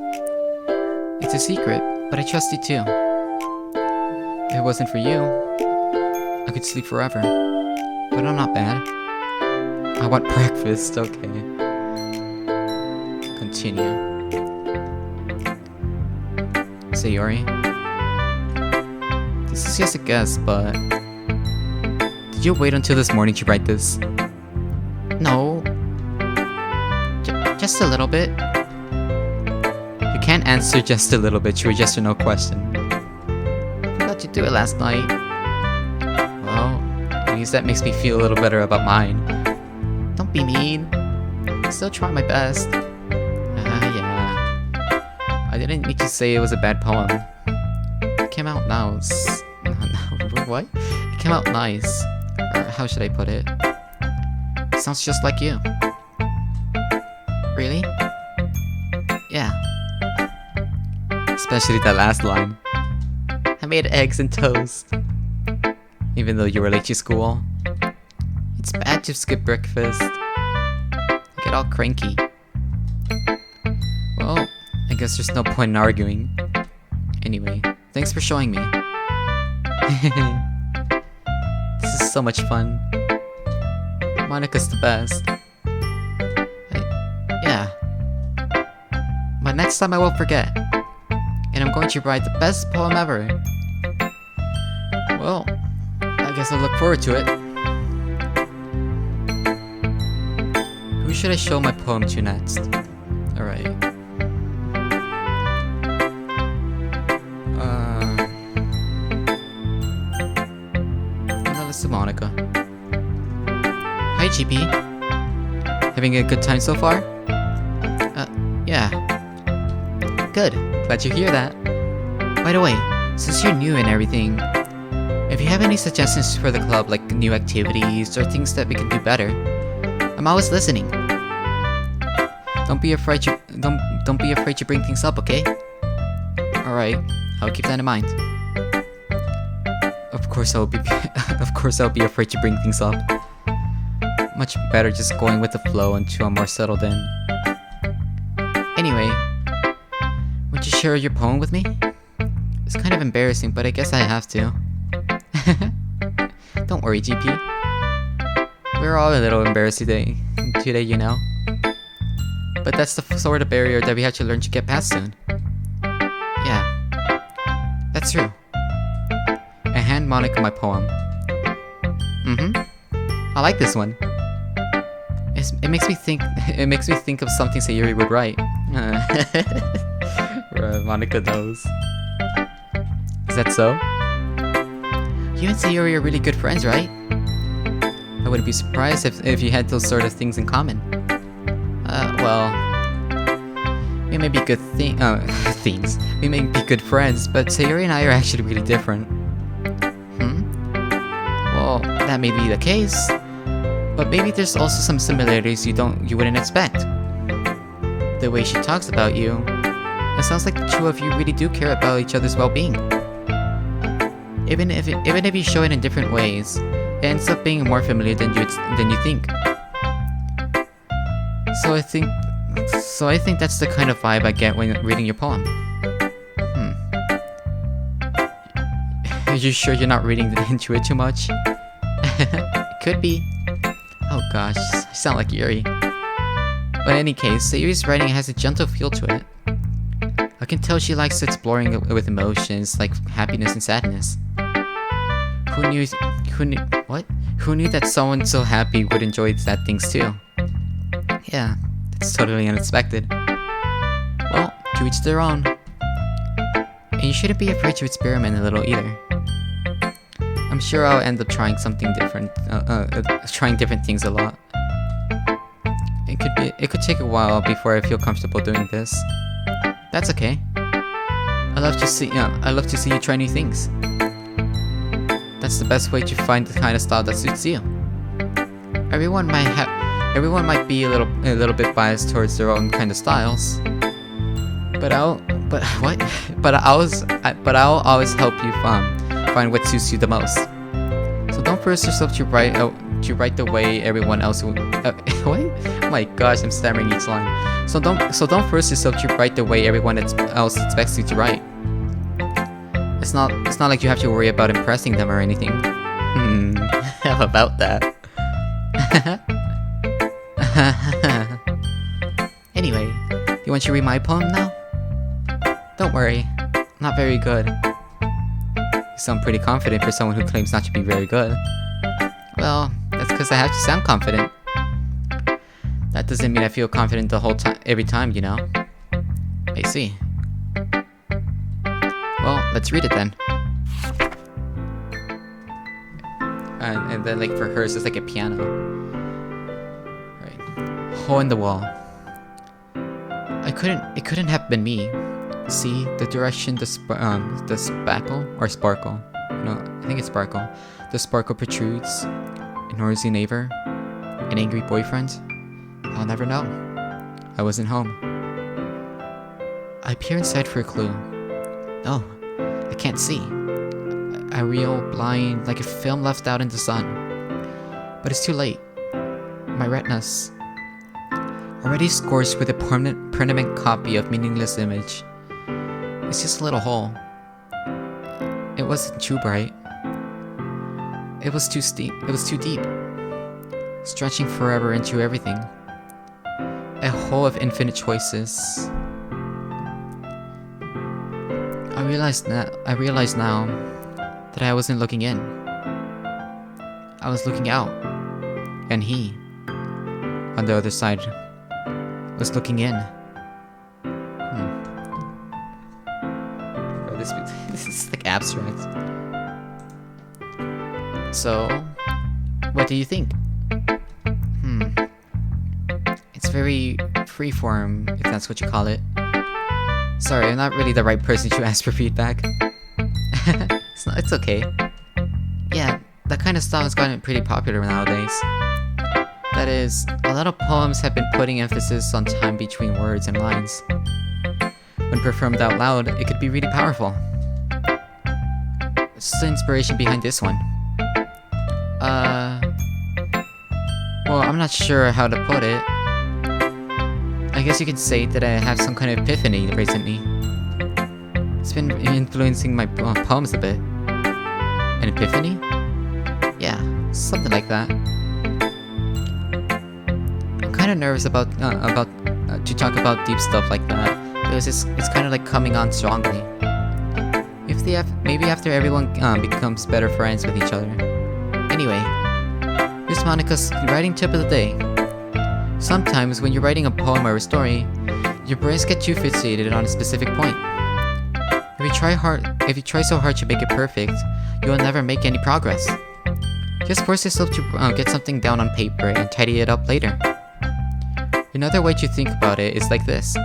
It's a secret, but I trust you too. If it wasn't for you, I could sleep forever. But I'm not bad. I want breakfast, okay. Continue. Sayori, this is just a guess, but did you wait until this morning to write this? No. Just a little bit. You can't answer just a little bit to a yes or no question. I forgot to do it last night. Well, at least that makes me feel a little better about mine. Don't be mean. I still try my best. Yeah. I didn't mean to say it was a bad poem. It came out nice. What? It came out nice. Or how should I put it? It sounds just like you. Really? Yeah. Especially that last line. I made eggs and toast. Even though you were late to school. It's bad to skip breakfast. I get all cranky. Well, I guess there's no point in arguing. Anyway, thanks for showing me. This is so much fun. Monika's the best. Yeah. But next time I won't forget. And I'm going to write the best poem ever. Well, I guess I'll look forward to it. Who should I show my poem to next? Alright. Let's do Monika. Hi, GP. Having a good time so far? Yeah. Good. Glad to hear that. By the way, since you're new and everything, if you have any suggestions for the club, like new activities or things that we can do better, I'm always listening. Don't be afraid to bring things up, okay? All right, I'll keep that in mind. Of course I'll be afraid to bring things up. Much better just going with the flow until I'm more settled in. Anyway, would you share your poem with me? It's kind of embarrassing, but I guess I have to. Don't worry, GP. We're all a little embarrassed today, you know. But that's the sort of barrier that we have to learn to get past soon. Yeah, that's true. I hand Monika my poem. I like this one. It makes me think of something Sayori would write. Monika knows. Is that so? You and Sayori are really good friends, right? I wouldn't be surprised if you had those sort of things in common. Well, we may be good things. We may be good friends, but Sayori and I are actually really different. Well, that may be the case, but maybe there's also some similarities you wouldn't expect. The way she talks about you, it sounds like the two of you really do care about each other's well-being. Even if you show it in different ways, it ends up being more familiar than you think. So I think that's the kind of vibe I get when reading your poem. Are you sure you're not reading into it too much? It could be. Oh gosh, I sound like Yuri. But in any case, Sayori's writing has a gentle feel to it. I can tell she likes exploring with emotions like happiness and sadness. Who Who knew that someone so happy would enjoy sad things too? Yeah, that's totally unexpected. Well, to each their own. And you shouldn't be afraid to experiment a little either. I'm sure I'll end up trying something different, trying different things a lot. It could take a while before I feel comfortable doing this. That's okay. I love to see you try new things. That's the best way to find the kind of style that suits you. Everyone might be a little bit biased towards their own kind of styles. But I'll always help you find what suits you the most. So don't force yourself to write the way everyone else what? Oh my gosh, I'm stammering each line. So don't force yourself to write the way everyone else expects you to write. It's not like you have to worry about impressing them or anything. How about that? Anyway, you want to read my poem now? Don't worry, I'm not very good. You sound pretty confident for someone who claims not to be very good. Well, that's because I have to sound confident. That doesn't mean I feel confident the whole time, every time, you know? I see. Well, let's read it then. And then, like, for hers, it's like a piano. Right. Hole in the wall. It couldn't have been me. See, the direction the sparkle. No, I think it's sparkle. The sparkle protrudes. A noisy neighbor. An angry boyfriend. I'll never know. I wasn't home. I peer inside for a clue. No, I can't see. I reel blind like a film left out in the sun. But it's too late. My retinas, already scorched with a permanent copy of meaningless image. It's just a little hole. It wasn't too bright. It was too steep. It was too deep. Stretching forever into everything. A hole of infinite choices. I realized now that I wasn't looking in. I was looking out. And he, on the other side, was looking in. Bro, this is like abstract. So, what do you think? It's very freeform, if that's what you call it. Sorry, I'm not really the right person to ask for feedback. It's okay. Yeah, that kind of style has gotten pretty popular nowadays. That is, a lot of poems have been putting emphasis on time between words and lines. When performed out loud, it could be really powerful. What's the inspiration behind this one? Well, I'm not sure how to put it. I guess you could say that I have some kind of epiphany recently. It's been influencing my poems a bit. An epiphany? Yeah, something like that. I'm kind of nervous about to talk about deep stuff like that because it's kind of like coming on strongly. Maybe after everyone becomes better friends with each other. Anyway, here's Monica's writing tip of the day. Sometimes when you're writing a poem or a story, your brains get too fixated on a specific point. If you try so hard to make it perfect, you will never make any progress. Just force yourself to get something down on paper and tidy it up later. Another way to think about it is like this.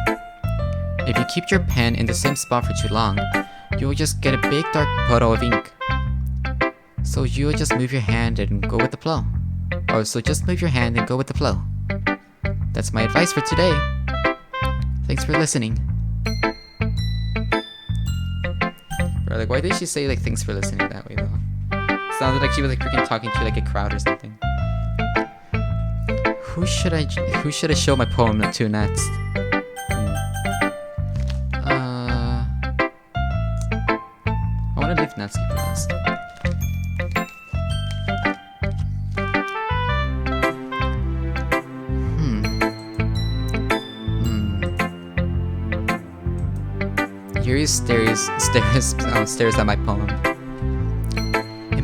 If you keep your pen in the same spot for too long, you will just get a big dark puddle of ink. So you will just move your hand and go with the flow. That's my advice for today. Thanks for listening. Bro, like, why did she say like thanks for listening that way though? Sounded like she was like freaking talking to like a crowd or something. Who should I show my poem to next? I wanna leave Natsuki for last. Yuri stares at my poem.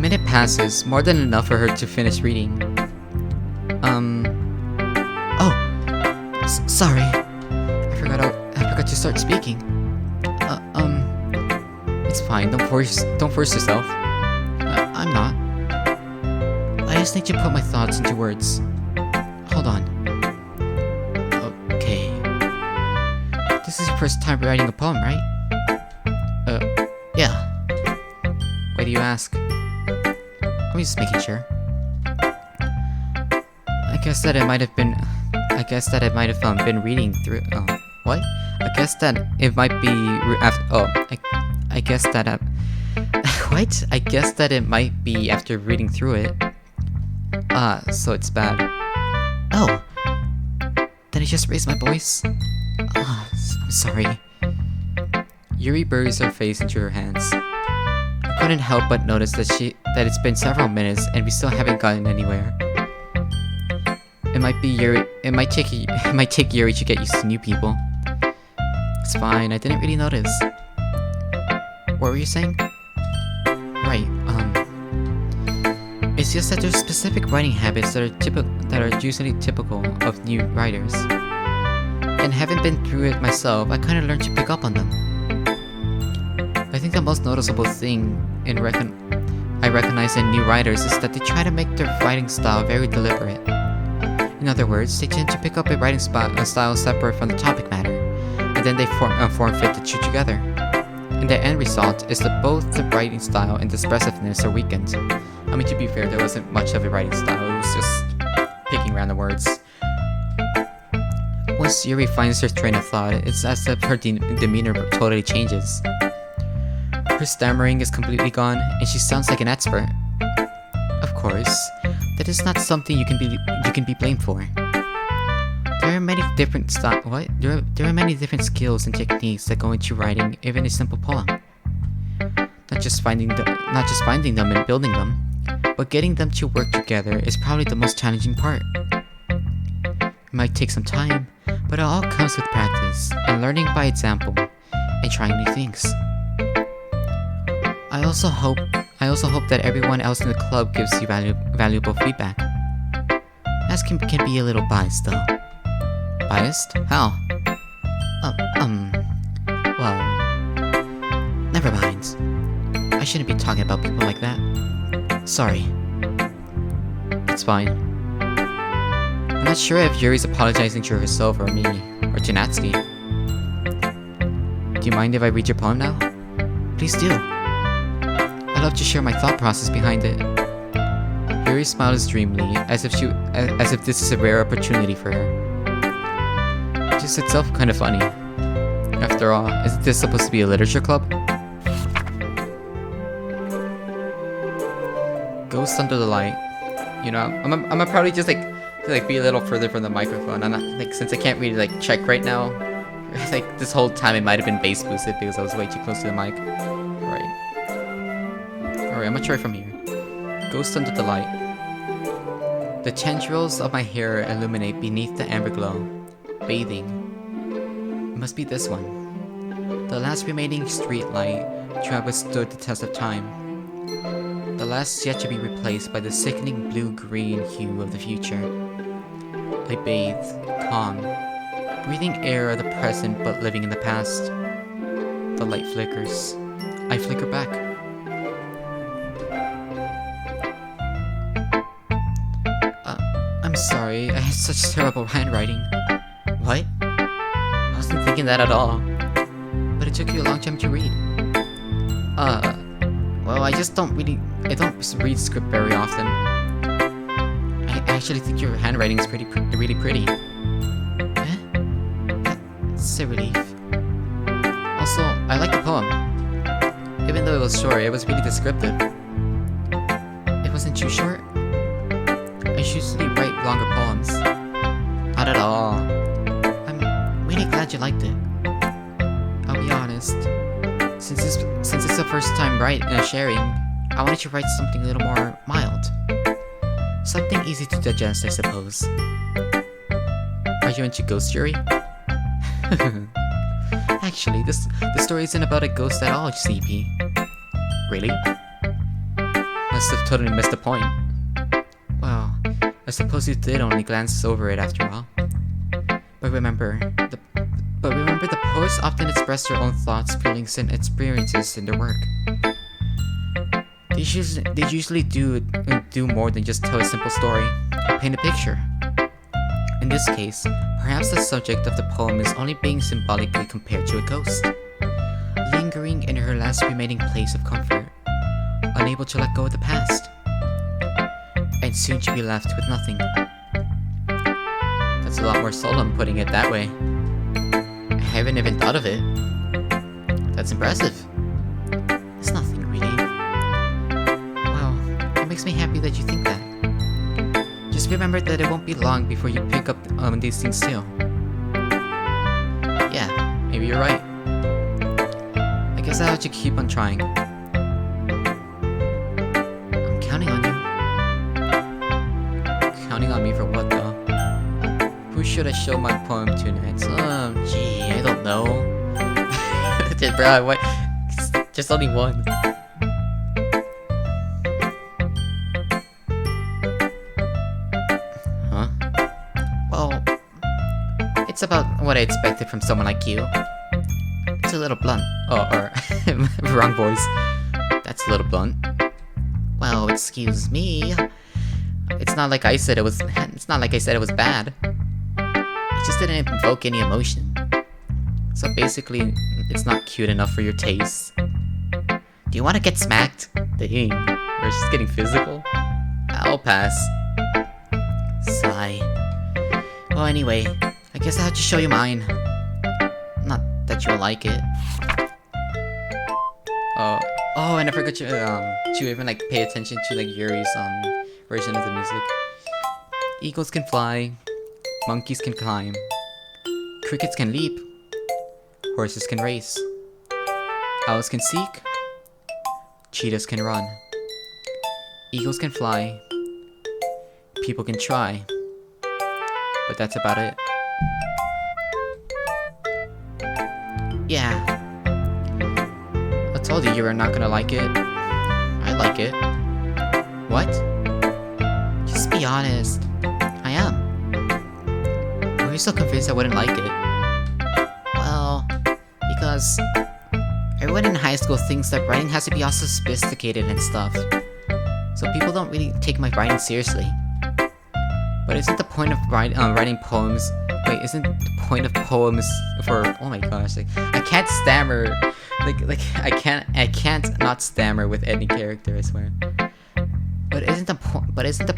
minute passes, more than enough for her to finish reading. Oh, sorry. I forgot to start speaking. It's fine. Don't force yourself. I'm not. I just need to put my thoughts into words. Hold on. Okay. This is your first time writing a poem, right? Yeah. Why do you ask? I'm just making sure. I guess that it might have been reading through. What? I guess that it might be I guess that what? I guess that it might be after reading through it. So it's bad. Oh. Then I just raised my voice. I'm sorry. Yuri buries her face into her hands. I couldn't help but notice that it's been several minutes and we still haven't gotten anywhere. It might take Yuri to get used to new people. It's fine, I didn't really notice. What were you saying? Right, it's just that there's specific writing habits that are usually typical of new writers. And having been through it myself, I kinda learned to pick up on them. I think the most noticeable thing I recognize in new writers is that they try to make their writing style very deliberate. In other words, they tend to pick up a writing style separate from the topic matter, and then they form fit the two together. And the end result is that both the writing style and expressiveness are weakened. I mean, to be fair, there wasn't much of a writing style, it was just picking random words. Once Yuri finds her train of thought, it's as if her demeanor totally changes. Her stammering is completely gone, and she sounds like an expert. Of course, that is not something you can be blamed for. There are many different There are many different skills and techniques that go into writing even a simple poem. Not just finding them and building them, but getting them to work together is probably the most challenging part. It might take some time, but it all comes with practice and learning by example and trying new things. I also hope that everyone else in the club gives you valuable feedback. As can be a little biased though. Biased? How? Well, never mind. I shouldn't be talking about people like that. Sorry. It's fine. I'm not sure if Yuri's apologizing to herself or me, or to Natsuki. Do you mind if I read your poem now? Please do. I'd love to share my thought process behind it. Yuri smiles dreamily, as if this is a rare opportunity for her. Which is itself kind of funny. After all, isn't this supposed to be a literature club? Ghost under the light. You know, I'm probably just to be a little further from the microphone. I'm not since I can't really check right now. This whole time it might have been bass boosted because I was way too close to the mic. Alright, I'm gonna try from here. Ghost under the light. The tendrils of my hair illuminate beneath the amber glow. Bathing. It must be this one. The last remaining street light to have withstood the test of time. The last yet to be replaced by the sickening blue-green hue of the future. I bathe, calm, breathing air of the present but living in the past. The light flickers. I flicker back. I'm sorry, I had such terrible handwriting. What? I wasn't thinking that at all. But it took you a long time to read. Well, I don't read script very often. I actually think your handwriting is really pretty. Eh? That's a relief. Also, I like the poem. Even though it was short, it was really descriptive. It wasn't too short. I usually write longer poems. Not at all. I'm really glad you liked it. I'll be honest. Since it's the first time sharing, I wanted to write something a little more mild. Something easy to digest, I suppose. Are you into ghost Yuri? Actually, the story isn't about a ghost at all, CP. Really? must have totally missed the point. Well, I suppose you did only glance over it after all. But remember, the poets often express their own thoughts, feelings, and experiences in their work. They usually do more than just tell a simple story or paint a picture. In this case, perhaps the subject of the poem is only being symbolically compared to a ghost, lingering in her last remaining place of comfort, unable to let go of the past, and soon to be left with nothing. That's a lot more solemn putting it that way. I haven't even thought of it. That's impressive. It's nothing really. Well, it makes me happy that you think that. Just remember that it won't be long before you pick up on these things too. Yeah, maybe you're right. I guess I'll have to keep on trying. I'm counting on you. Counting on me for what though? Who should I show my poem to next? Gee, I don't know. Bro, what? Just only one. Huh? Well, it's about what I expected from someone like you. It's a little blunt. Oh, or wrong voice. That's a little blunt. Well, excuse me. It's not like I said it was. It's not like I said it was bad. It just didn't evoke any emotion. So basically, it's not cute enough for your taste. Do you want to get smacked? Dang, we're just getting physical. I'll pass. Sigh. Well, anyway, I guess I have to show you mine. Not that you'll like it. Oh, and I forgot to even like pay attention to like Yuri's version of the music. Eagles can fly, monkeys can climb, crickets can leap, horses can race, owls can seek, cheetahs can run, eagles can fly, people can try, but that's about it. Yeah, I told you were not gonna like it. I like it. What? Just be honest. I am. Were you so convinced I wouldn't like it? Well, because everyone in high school thinks that writing has to be all sophisticated and stuff. So people don't really take my writing seriously. But isn't the point of writing poems... Wait, isn't the point of poems for... Oh my gosh, like, I can't stammer. Like I can't not stammer with any character, I swear. But isn't the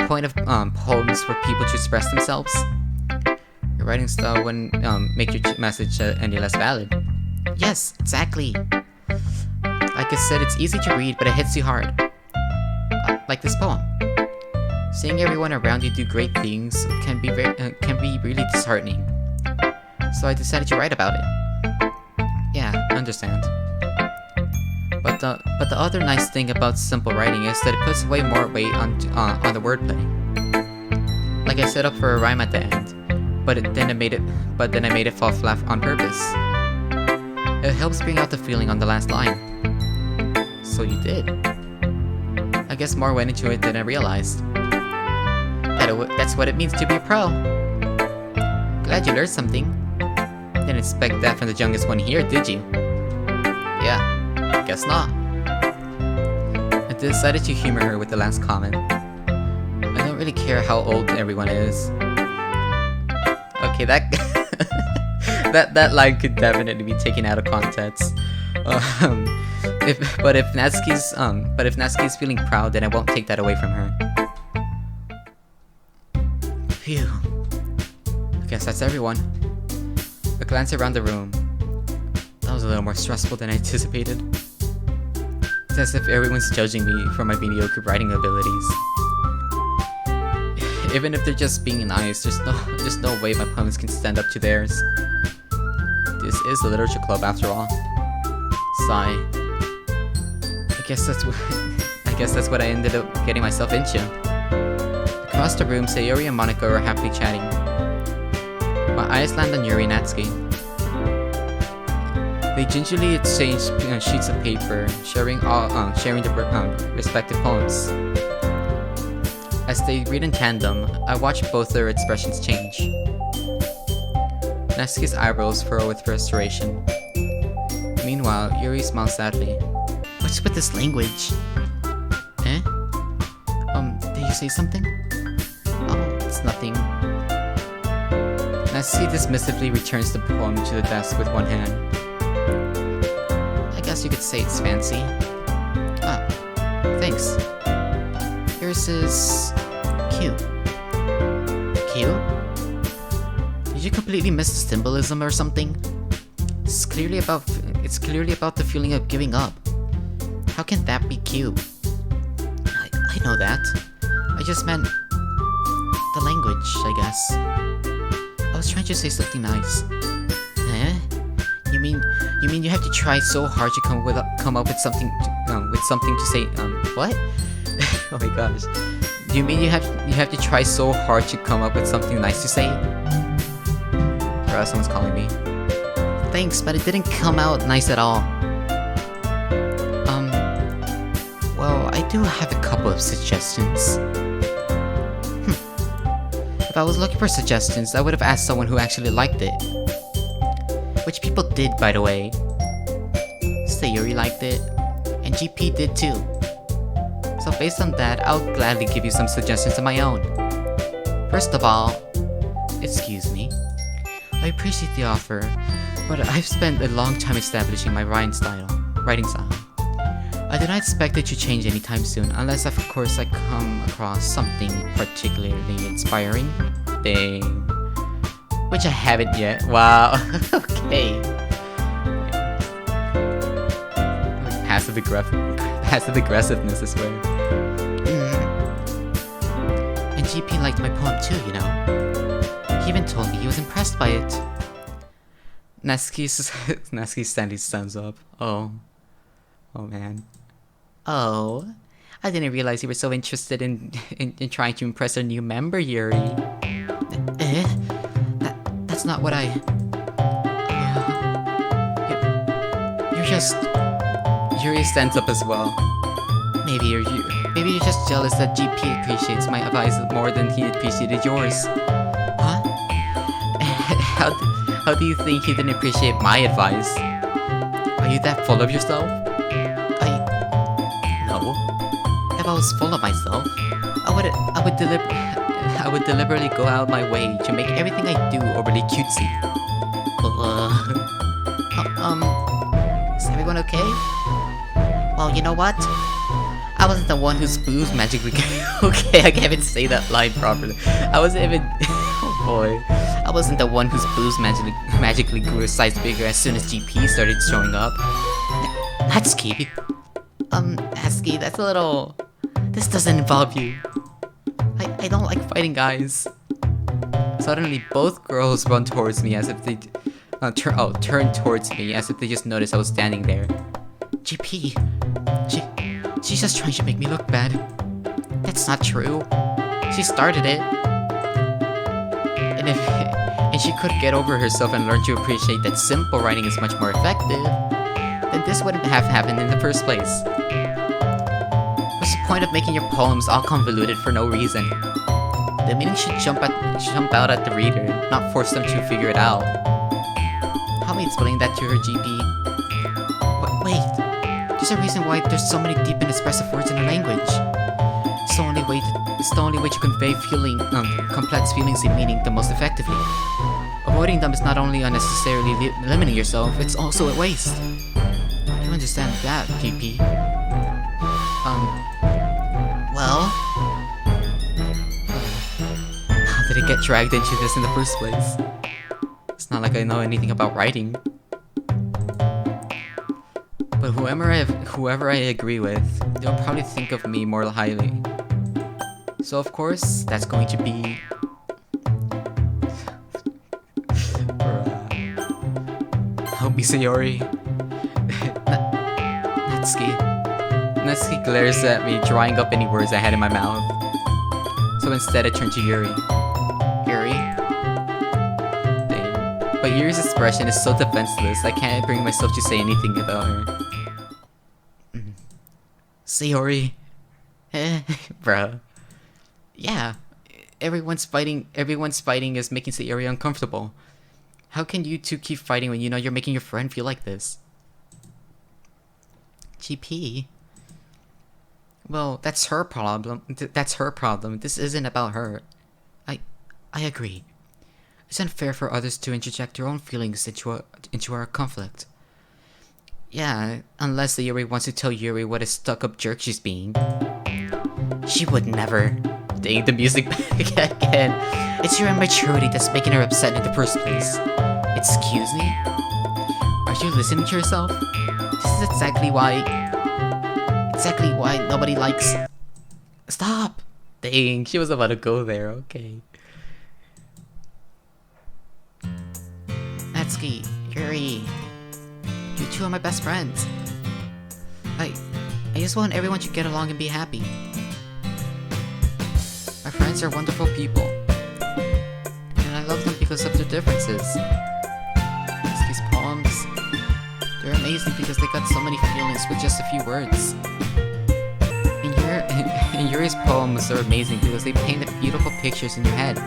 point of poems for people to express themselves? Your writing style wouldn't make your message any less valid. Yes, exactly. Like I said, it's easy to read, but it hits you hard. Like this poem. Seeing everyone around you do great things can be really disheartening. So I decided to write about it. Yeah, I understand. But the other nice thing about simple writing is that it puts way more weight on the wordplay. Like I set up for a rhyme at the end, but then I made it fall flat on purpose. It helps bring out the feeling on the last line. So you did. I guess more went into it than I realized. That's what it means to be a pro. Glad you learned something. Didn't expect that from the youngest one here, did you? Yeah, guess not. I decided to humor her with the last comment. I don't really care how old everyone is. Okay, that that line could definitely be taken out of context. If Natsuki's feeling proud, then I won't take that away from her. Phew. I guess that's everyone. A glance around the room. That was a little more stressful than I anticipated. It's as if everyone's judging me for my mediocre writing abilities. Even if they're just being nice, there's no way my poems can stand up to theirs. This is a literature club after all. Sigh. I guess that's what I ended up getting myself into. Across the room, Sayori and Monika are happily chatting. My eyes land on Yuri and Natsuki. They gingerly exchange sheets of paper, sharing the respective poems. As they read in tandem, I watch both their expressions change. Natsuki's eyebrows furrow with frustration. Meanwhile, Yuri smiles sadly. What's with this language? Eh? Did you say something? Oh, it's nothing. Natsuki dismissively returns the poem to the desk with one hand. I guess you could say it's fancy. Ah, thanks. Yours is... cute. Cute? Did you completely miss the symbolism or something? It's clearly about the feeling of giving up. How can that be cute? I know that. I just meant the language, I guess. I was trying to say something nice. Eh? You mean you have to try so hard to come up with something to say? What? Oh my gosh. You mean you have to try so hard to come up with something nice to say? Or someone's calling me. Thanks, but it didn't come out nice at all. Well, I do have a couple of suggestions. If I was looking for suggestions, I would have asked someone who actually liked it. Which people did, by the way. Sayuri liked it, and GP did too. So based on that, I'll gladly give you some suggestions of my own. First of all, excuse me. I appreciate the offer, but I've spent a long time establishing my writing style. I do not expect it to change anytime soon, unless of course I come across something particularly inspiring. Dang. Which I haven't yet. Wow. Okay. Passive aggressiveness, I swear. And GP liked my poem too, you know. He even told me he was impressed by it. Natsuki stands up. Oh man. Oh, I didn't realize you were so interested in trying to impress our new member, Yuri. That's not what I... You're just... Yuri stands up as well. Maybe you're just jealous that GP appreciates my advice more than he appreciated yours. Huh? How do you think he didn't appreciate my advice? Are you that full of yourself? No. If I was full of myself, I would deliberately go out of my way to make everything I do overly cutesy. Is everyone okay? Well, you know what? I wasn't the one whose boobs magically... Okay, I can't even say that line properly. Oh boy. I wasn't the one whose boobs magically grew a size bigger as soon as GP started showing up. Natsuki. Natsuki, that's a little... This doesn't involve you. I don't like fighting guys. Suddenly, both girls run towards me as if they... turn towards me as if they just noticed I was standing there. GP. She's just trying to make me look bad. That's not true. She started it. And if she could get over herself and learn to appreciate that simple writing is much more effective, then this wouldn't have happened in the first place. What's the point of making your poems all convoluted for no reason? The meaning should jump out at the reader, not force them to figure it out. Help me explain that to her, GP. Wait. There's a reason why there's so many deep and expressive words in a language. It's the only way to convey complex feelings and meaning the most effectively. Avoiding them is not only unnecessarily limiting yourself, it's also a waste. You understand that, GP? Well... How did it get dragged into this in the first place? It's not like I know anything about writing. But whoever I agree with, they'll probably think of me more highly. So of course, that's going to be... Help me, Sayori. Natsuki glares at me, drying up any words I had in my mouth. So instead I turn to Yuri. Yuri? Dang. But Yuri's expression is so defenseless, I can't bring myself to say anything about her. Sayori. Bruh. Yeah. Everyone's fighting is making Sayori uncomfortable. How can you two keep fighting when you know you're making your friend feel like this? GP? Well, that's her problem. That's her problem. This isn't about her. I agree. It's unfair for others to interject their own feelings into our conflict. Yeah, unless Sayori wants to tell Yuri what a stuck-up jerk she's being. She would never. Dang, the music back again. It's your immaturity that's making her upset in the first place. Excuse me? Are you listening to yourself? This is exactly why nobody likes... Stop! Dang, she was about to go there, okay. Natsuki, Yuri, you two are my best friends. I just want everyone to get along and be happy. My friends are wonderful people. And I love them because of their differences. Natsuki's poems, they're amazing because they got so many feelings with just a few words. And Yuri's poems are amazing because they paint beautiful pictures in your head.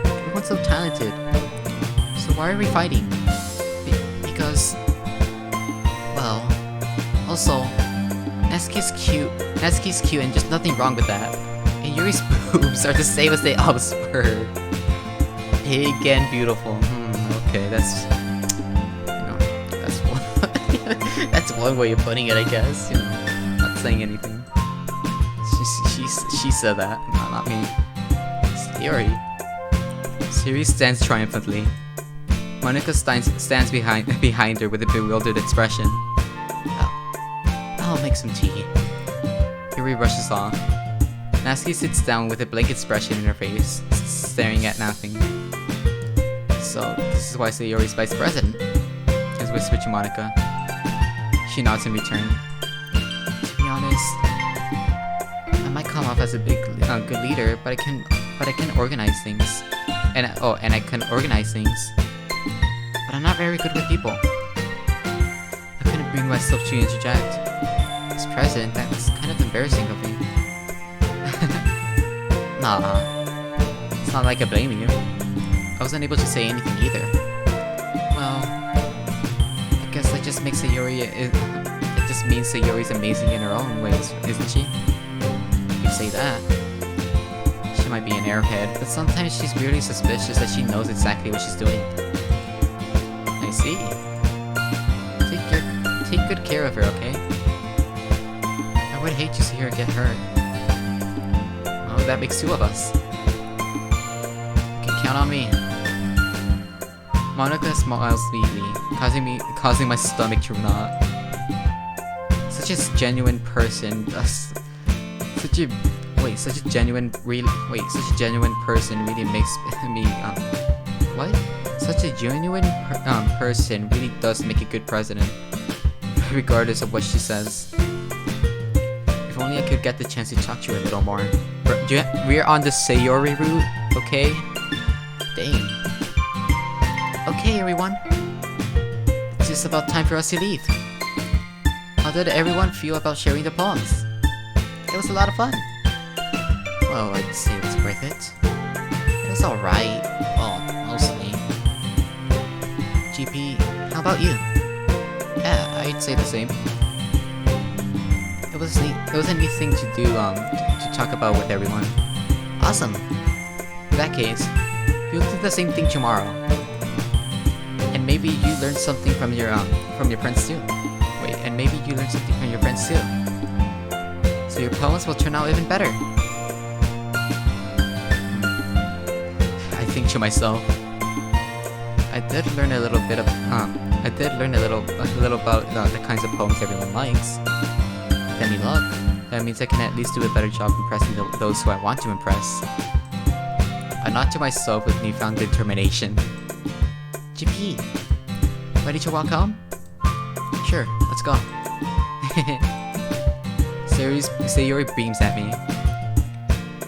Everyone's so talented. So why are we fighting? Because... well... also... Natsuki's cute and just nothing wrong with that. And Yuri's boobs are the same as they always were. Big and beautiful. Okay, that's... you know, that's one... that's one way of putting it, I guess. You know, not saying anything. She said that, not me. Sayori stands triumphantly. Monika stands behind her with a bewildered expression. I'll make some tea. Yuri rushes off. Natsuki sits down with a blank expression in her face, staring at nothing. So, this is why Sayori's vice president, is whispered to Monika. She nods in return. To be honest, I might come off as a good leader, but I can organize things. And I can organize things. But I'm not very good with people. I couldn't bring myself to interject. As president, that's kind of embarrassing of me. Nah, it's not like I blame you. I wasn't able to say anything either. Well, I guess that just makes Sayori... it just means Sayori's amazing in her own ways, isn't she? You say that. She might be an airhead, but sometimes she's really suspicious that she knows exactly what she's doing. I see. Take good care of her, okay? I would hate to see her get hurt. Oh, that makes two of us. You can count on me. Monika smiles sweetly, causing my stomach to knot. Such a genuine person such a genuine person really makes me what? Such a genuine person really does make a good president, regardless of what she says. If only I could get the chance to talk to her a little more. We're on the Sayori route, okay? Dang. Okay, everyone. It's just about time for us to leave. How did everyone feel about sharing the poems? It was a lot of fun. Well, I'd say it was worth it. It was alright. Well, mostly. GP, how about you? Yeah, I'd say the same. It was a neat thing to do, to talk about with everyone. Awesome. In that case, we'll do the same thing tomorrow. And maybe you learned something from your friends too. Wait, and maybe you learned something from your friends too. So your poems will turn out even better. I think to myself, I did learn a little about the kinds of poems everyone likes. With any luck, that means I can at least do a better job impressing those who I want to impress. I nod to myself with newfound determination. GP, ready to walk home? Sure, let's go. Sayori beams at me.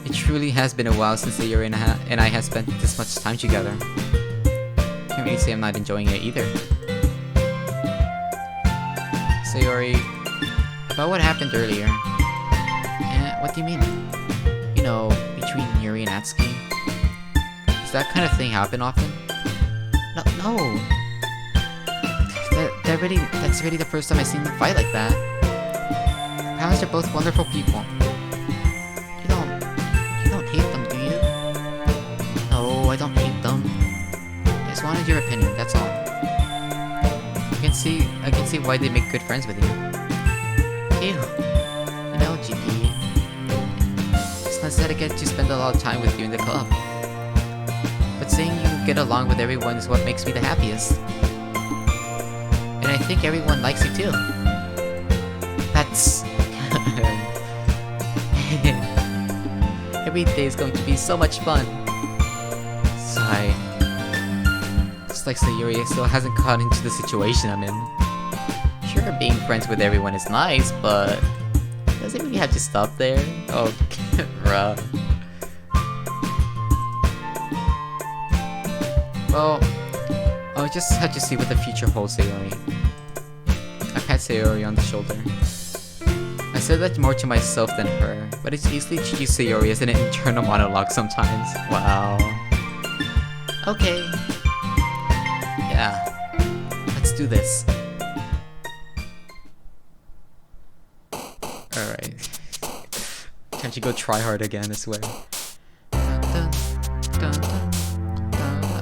It truly has been a while since Sayori and I have spent this much time together. can't really say I'm not enjoying it either. Sayori, about what happened earlier. What do you mean? You know, between Yuri and Atsuki? Does that kind of thing happen often? No. That's really the first time I've seen them fight like that. Their parents are both wonderful people. You don't hate them, do you? No, I don't hate them. I just wanted your opinion, that's all. I can see why they make good friends with you. Ew. You know, GP. It's nice that I get to spend a lot of time with you in the club. But seeing you get along with everyone is what makes me the happiest. And I think everyone likes you too. That's... Every day is going to be so much fun. Sigh. Just like Sayuri still hasn't caught into the situation I'm in. Sure, being friends with everyone is nice, but... does it really have to stop there? Oh, bruh. Well, I'll just have to see what the future holds, Sayori. I pat Sayori on the shoulder. I said that more to myself than her, but it's easy to use Sayori as an internal monologue sometimes. Wow. Okay. Yeah. Let's do this. Alright. Time to go try hard again, I swear.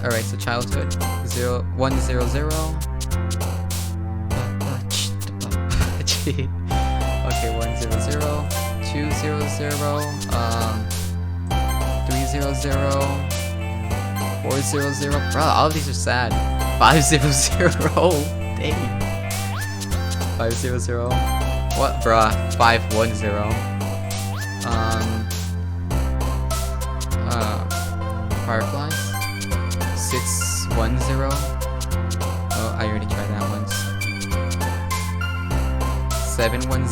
Alright, so childhood 100. Okay, 100, 200, 300, 400. Bro, all of these are sad. 500. Dang. 500. What, bruh? 510. Fireflies. 610. Oh, I already tried that once. 710.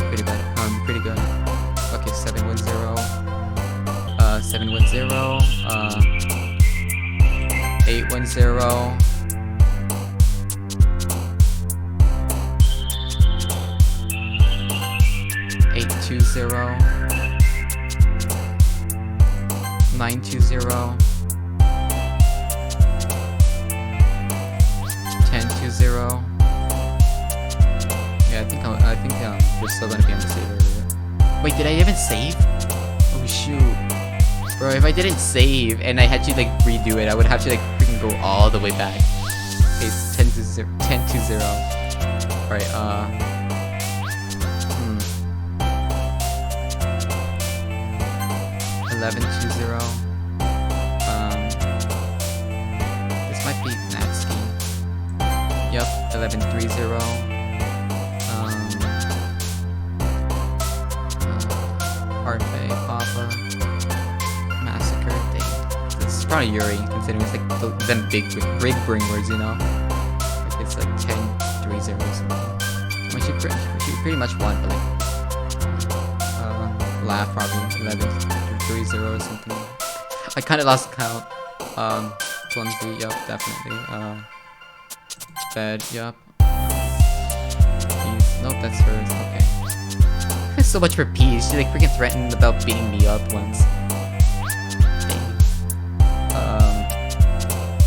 Pretty bad. Pretty good. Okay, 710. 710. 810. 820. 920. 1020. Yeah, I think we're still gonna be on the save area. Wait, did I even save? Oh shoot, bro! If I didn't save and I had to like redo it, I would have to like freaking go all the way back. Okay, it's 10-0. Right. 11-0. This might be Natsuki. Yup, 11-3-0. Parfait, Papa, Massacre. This is probably Yuri, considering it's like them big ring words, you know? Like it's like 10-3-0 or something. Which you pretty much want, but like laugh probably 11-3-0 or something. I kind of lost count. Clumsy, yup, definitely. Bed, yup. Peace. Nope, that's hers. Okay. So much for peace. She like freaking threatened about beating me up once.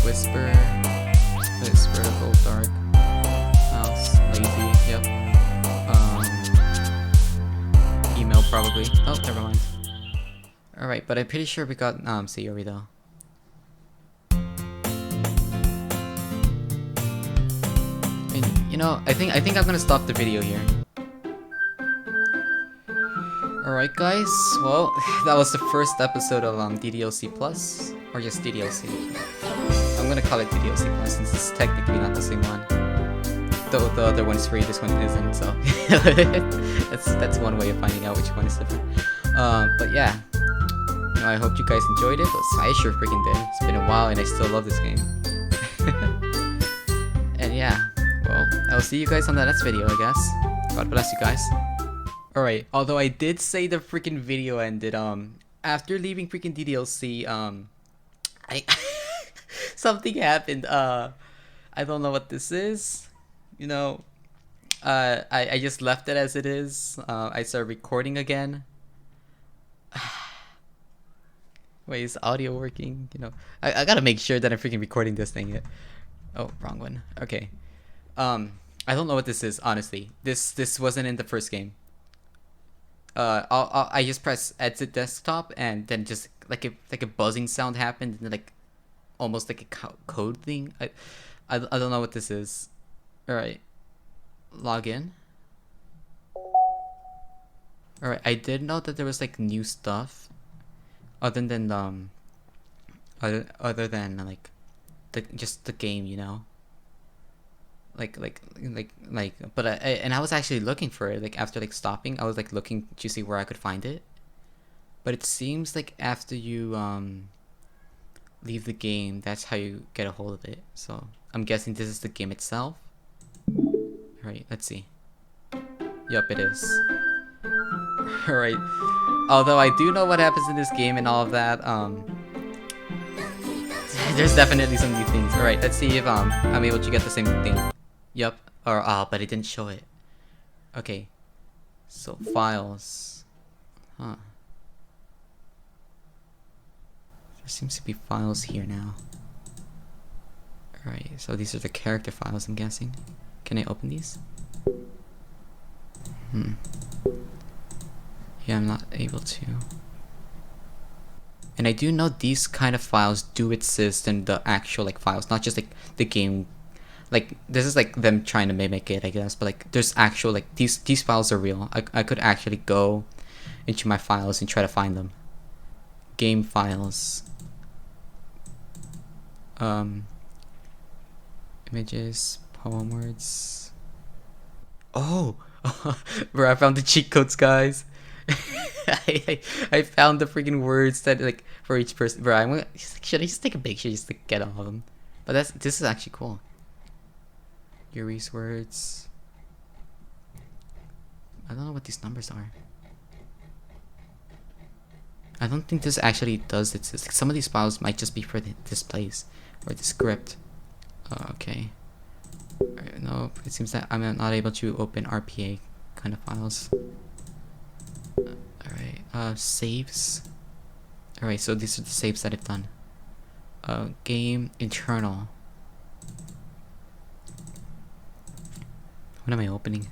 Whisper, Gold Dark, Mouse, Lazy, yep. Email probably. Oh, never mind. Alright, but I'm pretty sure we got Sayori though. And, you know, I think I'm gonna stop the video here. Alright guys, well, that was the first episode of DDLC Plus, or just DDLC. I'm gonna call it DDLC Plus since it's technically not the same one. Though the other one is free, this one isn't, so that's one way of finding out which one is different. But yeah, you know, I hope you guys enjoyed it. I sure freaking did. It's been a while and I still love this game. And yeah, well, I'll see you guys on the next video, I guess. God bless you guys. Alright, although I did say the freaking video ended, after leaving freaking DDLC, I Something happened. I don't know what this is. You know, I just left it as it is. I started recording again. Wait, is audio working? You know, I gotta make sure that I'm freaking recording this thing. Oh, wrong one. Okay. I don't know what this is, honestly. This wasn't in the first game. I just press exit desktop and then just like a buzzing sound happened and like almost like a code thing. I don't know what this is. All right, log in. All right, I did know that there was like new stuff, other than other than like just the game, you know. But I was actually looking for it. Like after like stopping, I was like looking to see where I could find it. But it seems like after you leave the game, that's how you get a hold of it. So I'm guessing this is the game itself. Alright, let's see. Yup, it is. Alright. Although I do know what happens in this game and all of that, there's definitely some new things. Alright, let's see if I'm able to get the same thing. Yup. Or but it didn't show it. Okay. So files. Huh. There seems to be files here now. Alright, so these are the character files, I'm guessing. Can I open these? Yeah, I'm not able to. And I do know these kind of files do exist in the actual like files, not just like the game. Like this is like them trying to mimic it, I guess. But like there's actual like these files are real. I could actually go into my files and try to find them. Game files. Images, poem words. Oh, bro! I found the cheat codes, guys. I found the freaking words that like for each person. Bro, should I just take a picture just to get all of them? But this is actually cool. Yuri's words. I don't know what these numbers are. I don't think this actually does exist. Some of these files might just be for this place or the script. Okay. No, it seems that I'm not able to open RPA kind of files. Alright, saves. Alright, so these are the saves that I've done. Game internal. What am I opening?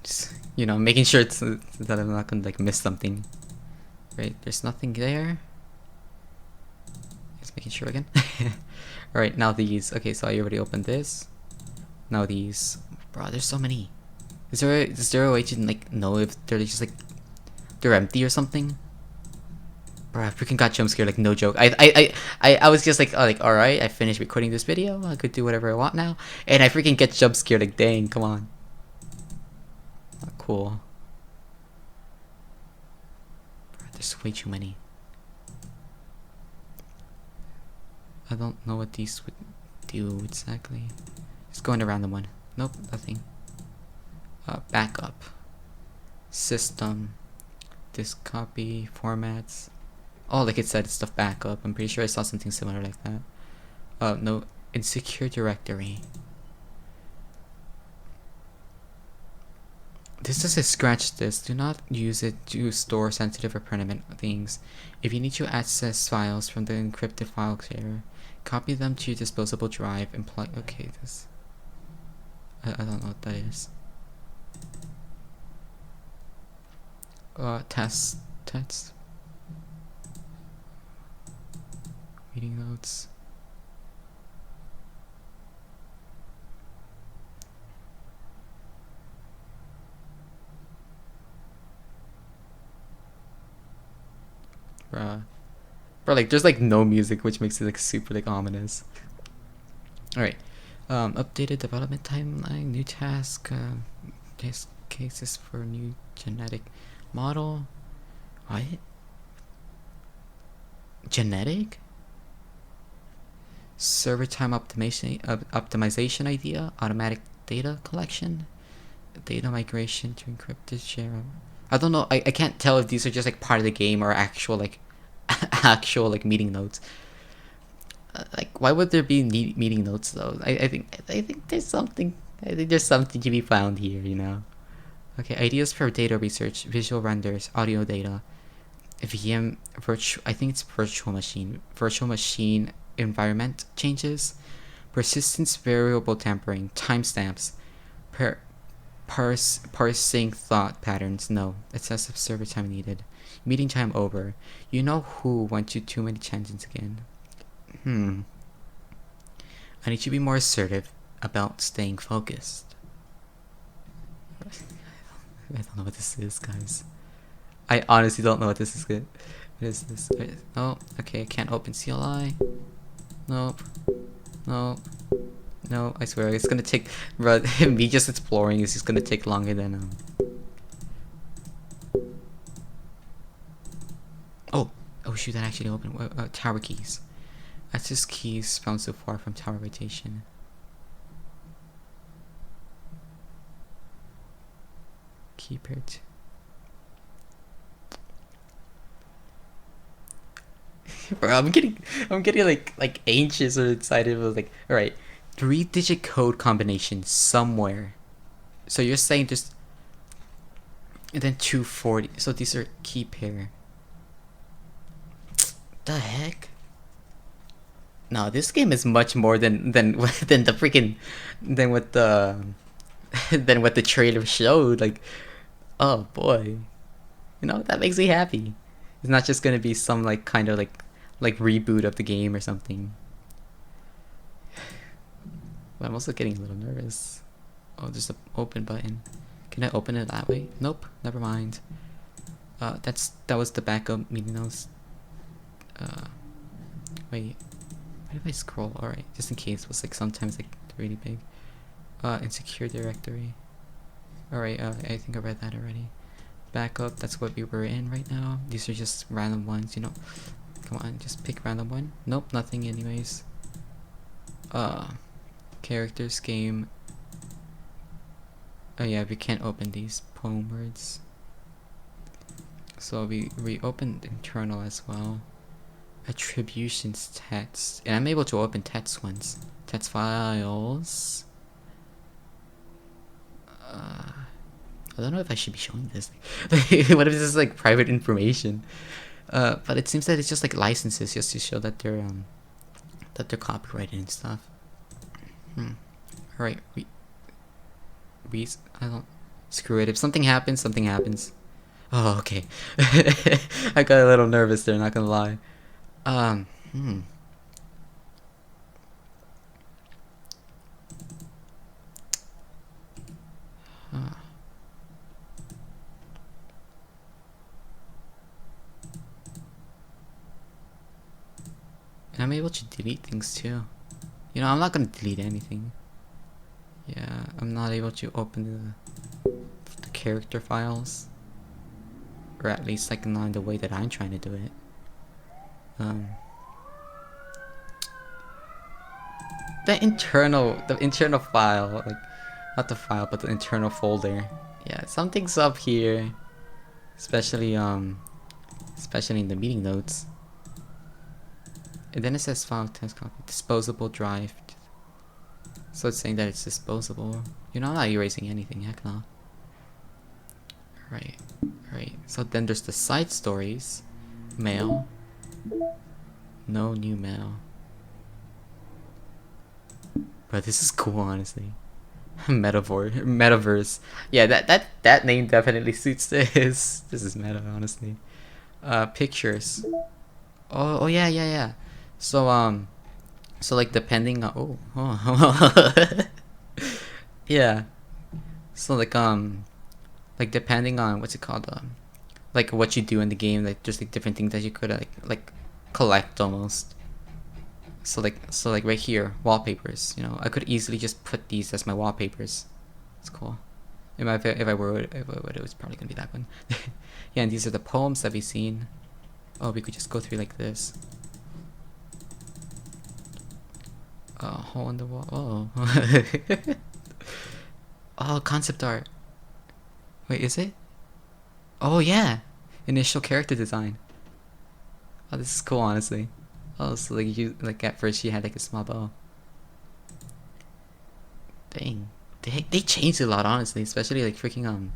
Just, you know, making sure it's that I'm not gonna like miss something. Right, there's nothing there. Just making sure again. Alright, now these. Okay, so I already opened this. Now these. Bro, there's so many. Is there a way to like know if they're just like they're empty or something? Bro, I freaking got jump scared, like no joke. I was just like alright, I finished recording this video, I could do whatever I want now. And I freaking get jump scared, like dang, come on. Not cool. Bro, there's way too many. I don't know what these would do exactly. Let's go into random one. Nope, nothing. Backup. System. Disk copy. Formats. Oh, like it said, stuff backup. I'm pretty sure I saw something similar like that. No. Insecure directory. This just says scratch this. Do not use it to store sensitive or permanent things. If you need to access files from the encrypted file share, copy them to your disposable drive and plug. Okay, this. I don't know what that is. Test. Reading notes. Bruh. Bro, like there's like no music, which makes it like super like ominous. Alright. Updated development timeline, new task, test cases for new genetic model. What? Genetic? Server time optimization idea, automatic data collection, data migration to encrypted share. I don't know. I can't tell if these are just like part of the game or actual like actual like meeting notes. Like, why would there be meeting notes though? I think there's something. I think there's something to be found here. You know. Okay, ideas for data research, visual renders, audio data, VM virtual. I think it's virtual machine environment changes, persistence variable tempering, timestamps, per parsing thought patterns. No, excessive server time needed. Meeting time over. You know who went to too many tangents again. I need to be more assertive about staying focused. I don't know what this is, guys. I honestly don't know what this is. Good. What is this? Oh, okay. I can't open CLI. Nope. Nope. No, I swear it's gonna take. Me just exploring is just gonna take longer than Oh shoot! That actually opened. Tower keys. Access keys found so far from tower rotation. Keep it. Bro, I'm getting like anxious or excited. I was like, all right, 3-digit code combination somewhere. So you're saying just, and then 240. So these are key pair. The heck? No, this game is much more than the freaking than what the than what the trailer showed. Like, oh boy, you know that makes me happy. It's not just gonna be some like kind of like reboot of the game or something. But I'm also getting a little nervous. Oh, there's an open button. Can I open it that way? Nope. Never mind. That was the backup meeting notes. Wait. Why did I scroll? Alright, just in case. It was like sometimes like really big. Insecure directory. Alright, I think I read that already. Backup, that's what we were in right now. These are just random ones, you know. Come on, just pick random one. Nope, nothing anyways. Characters, game. Oh yeah, we can't open these poem words. So we opened internal as well. Attributions text. And I'm able to open text ones. Text files. I don't know if I should be showing this. What if this is like private information? But it seems that it's just like licenses just to show that they're copyrighted and stuff. Alright, we I don't screw it. If something happens, something happens. Oh, okay. I got a little nervous there, not gonna lie. Huh. And I'm able to delete things too. You know, I'm not gonna delete anything. Yeah, I'm not able to open the character files. Or at least like not in the way that I'm trying to do it. The internal file, like not the file but the internal folder. Yeah, something's up here. Especially in the meeting notes. And then it says file test copy, disposable drive. So it's saying that it's disposable. You know, I'm not erasing anything, heck no. Alright. So then there's the side stories. Mail. No new mail. But this is cool, honestly. Metaverse. Yeah, that name definitely suits this. This is meta, honestly. Pictures. Oh yeah. So like depending on yeah. So like depending on what's it called, like what you do in the game, like just like different things that you could like collect almost. So like right here, wallpapers. You know, I could easily just put these as my wallpapers. It's cool. If I would, it was probably gonna be that one. Yeah, and these are the poems that we've seen. Oh, we could just go through like this. Hole in the wall. Oh. Oh, concept art. Wait, is it? Oh yeah, initial character design. Oh, this is cool, honestly. Oh, so like you like at first you had like a small bow. Dang, they changed a lot, honestly, especially like freaking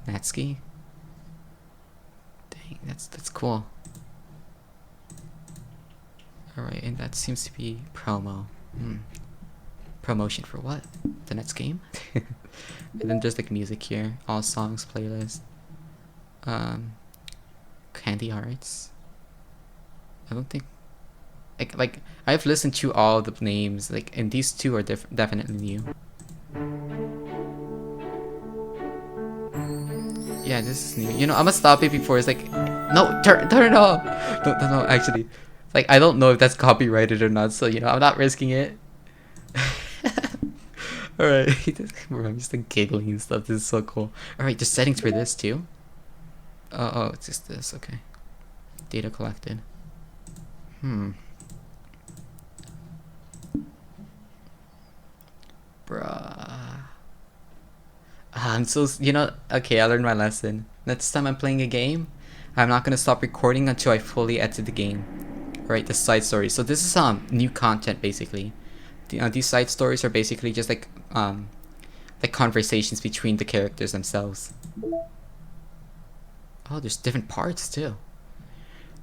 Natsuki. Dang, that's cool. All right, and that seems to be promo. Promotion for what? The next game? And then there's like music here, all songs playlist. Candy Hearts. I don't think like I've listened to all the names like, and these two are definitely new. Yeah, this is new. You know, I'm gonna stop it before it's like, no, turn it off. No, actually, like I don't know if that's copyrighted or not, so you know I'm not risking it. All right, I'm just like giggling and stuff. This is so cool. All right, there's settings for this too. Oh, it's just this. Okay, data collected. Bruh. I'm so, you know, okay, I learned my lesson. Next time I'm playing a game, I'm not gonna stop recording until I fully exit the game. Right, the side stories. So this is new content basically. These side stories are basically just like conversations between the characters themselves. Oh, there's different parts too.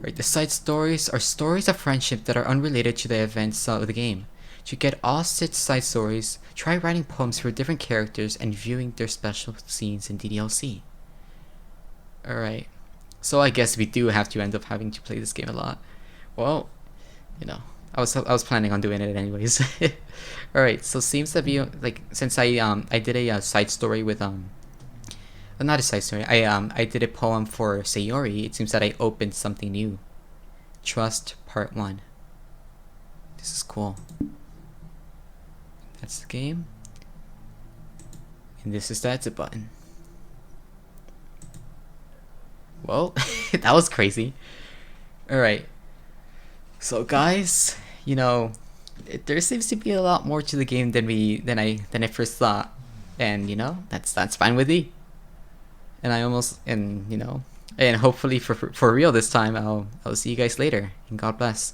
Right, the side stories are stories of friendship that are unrelated to the events of the game. To get all 6 side stories, try writing poems for different characters and viewing their special scenes in the DLC. Alright, so I guess we do have to end up having to play this game a lot. Well, you know, I was planning on doing it anyways. Alright, so seems to be like, since I did a side story with not a side story, I did a poem for Sayori. It seems that I opened something new. Trust Part 1. This is cool. That's the game. And this is the exit button. Whoa, that was crazy. Alright. So guys, you know, there seems to be a lot more to the game than I first thought. And you know, that's fine with me. And you know, and hopefully for real this time, I'll see you guys later, and God bless.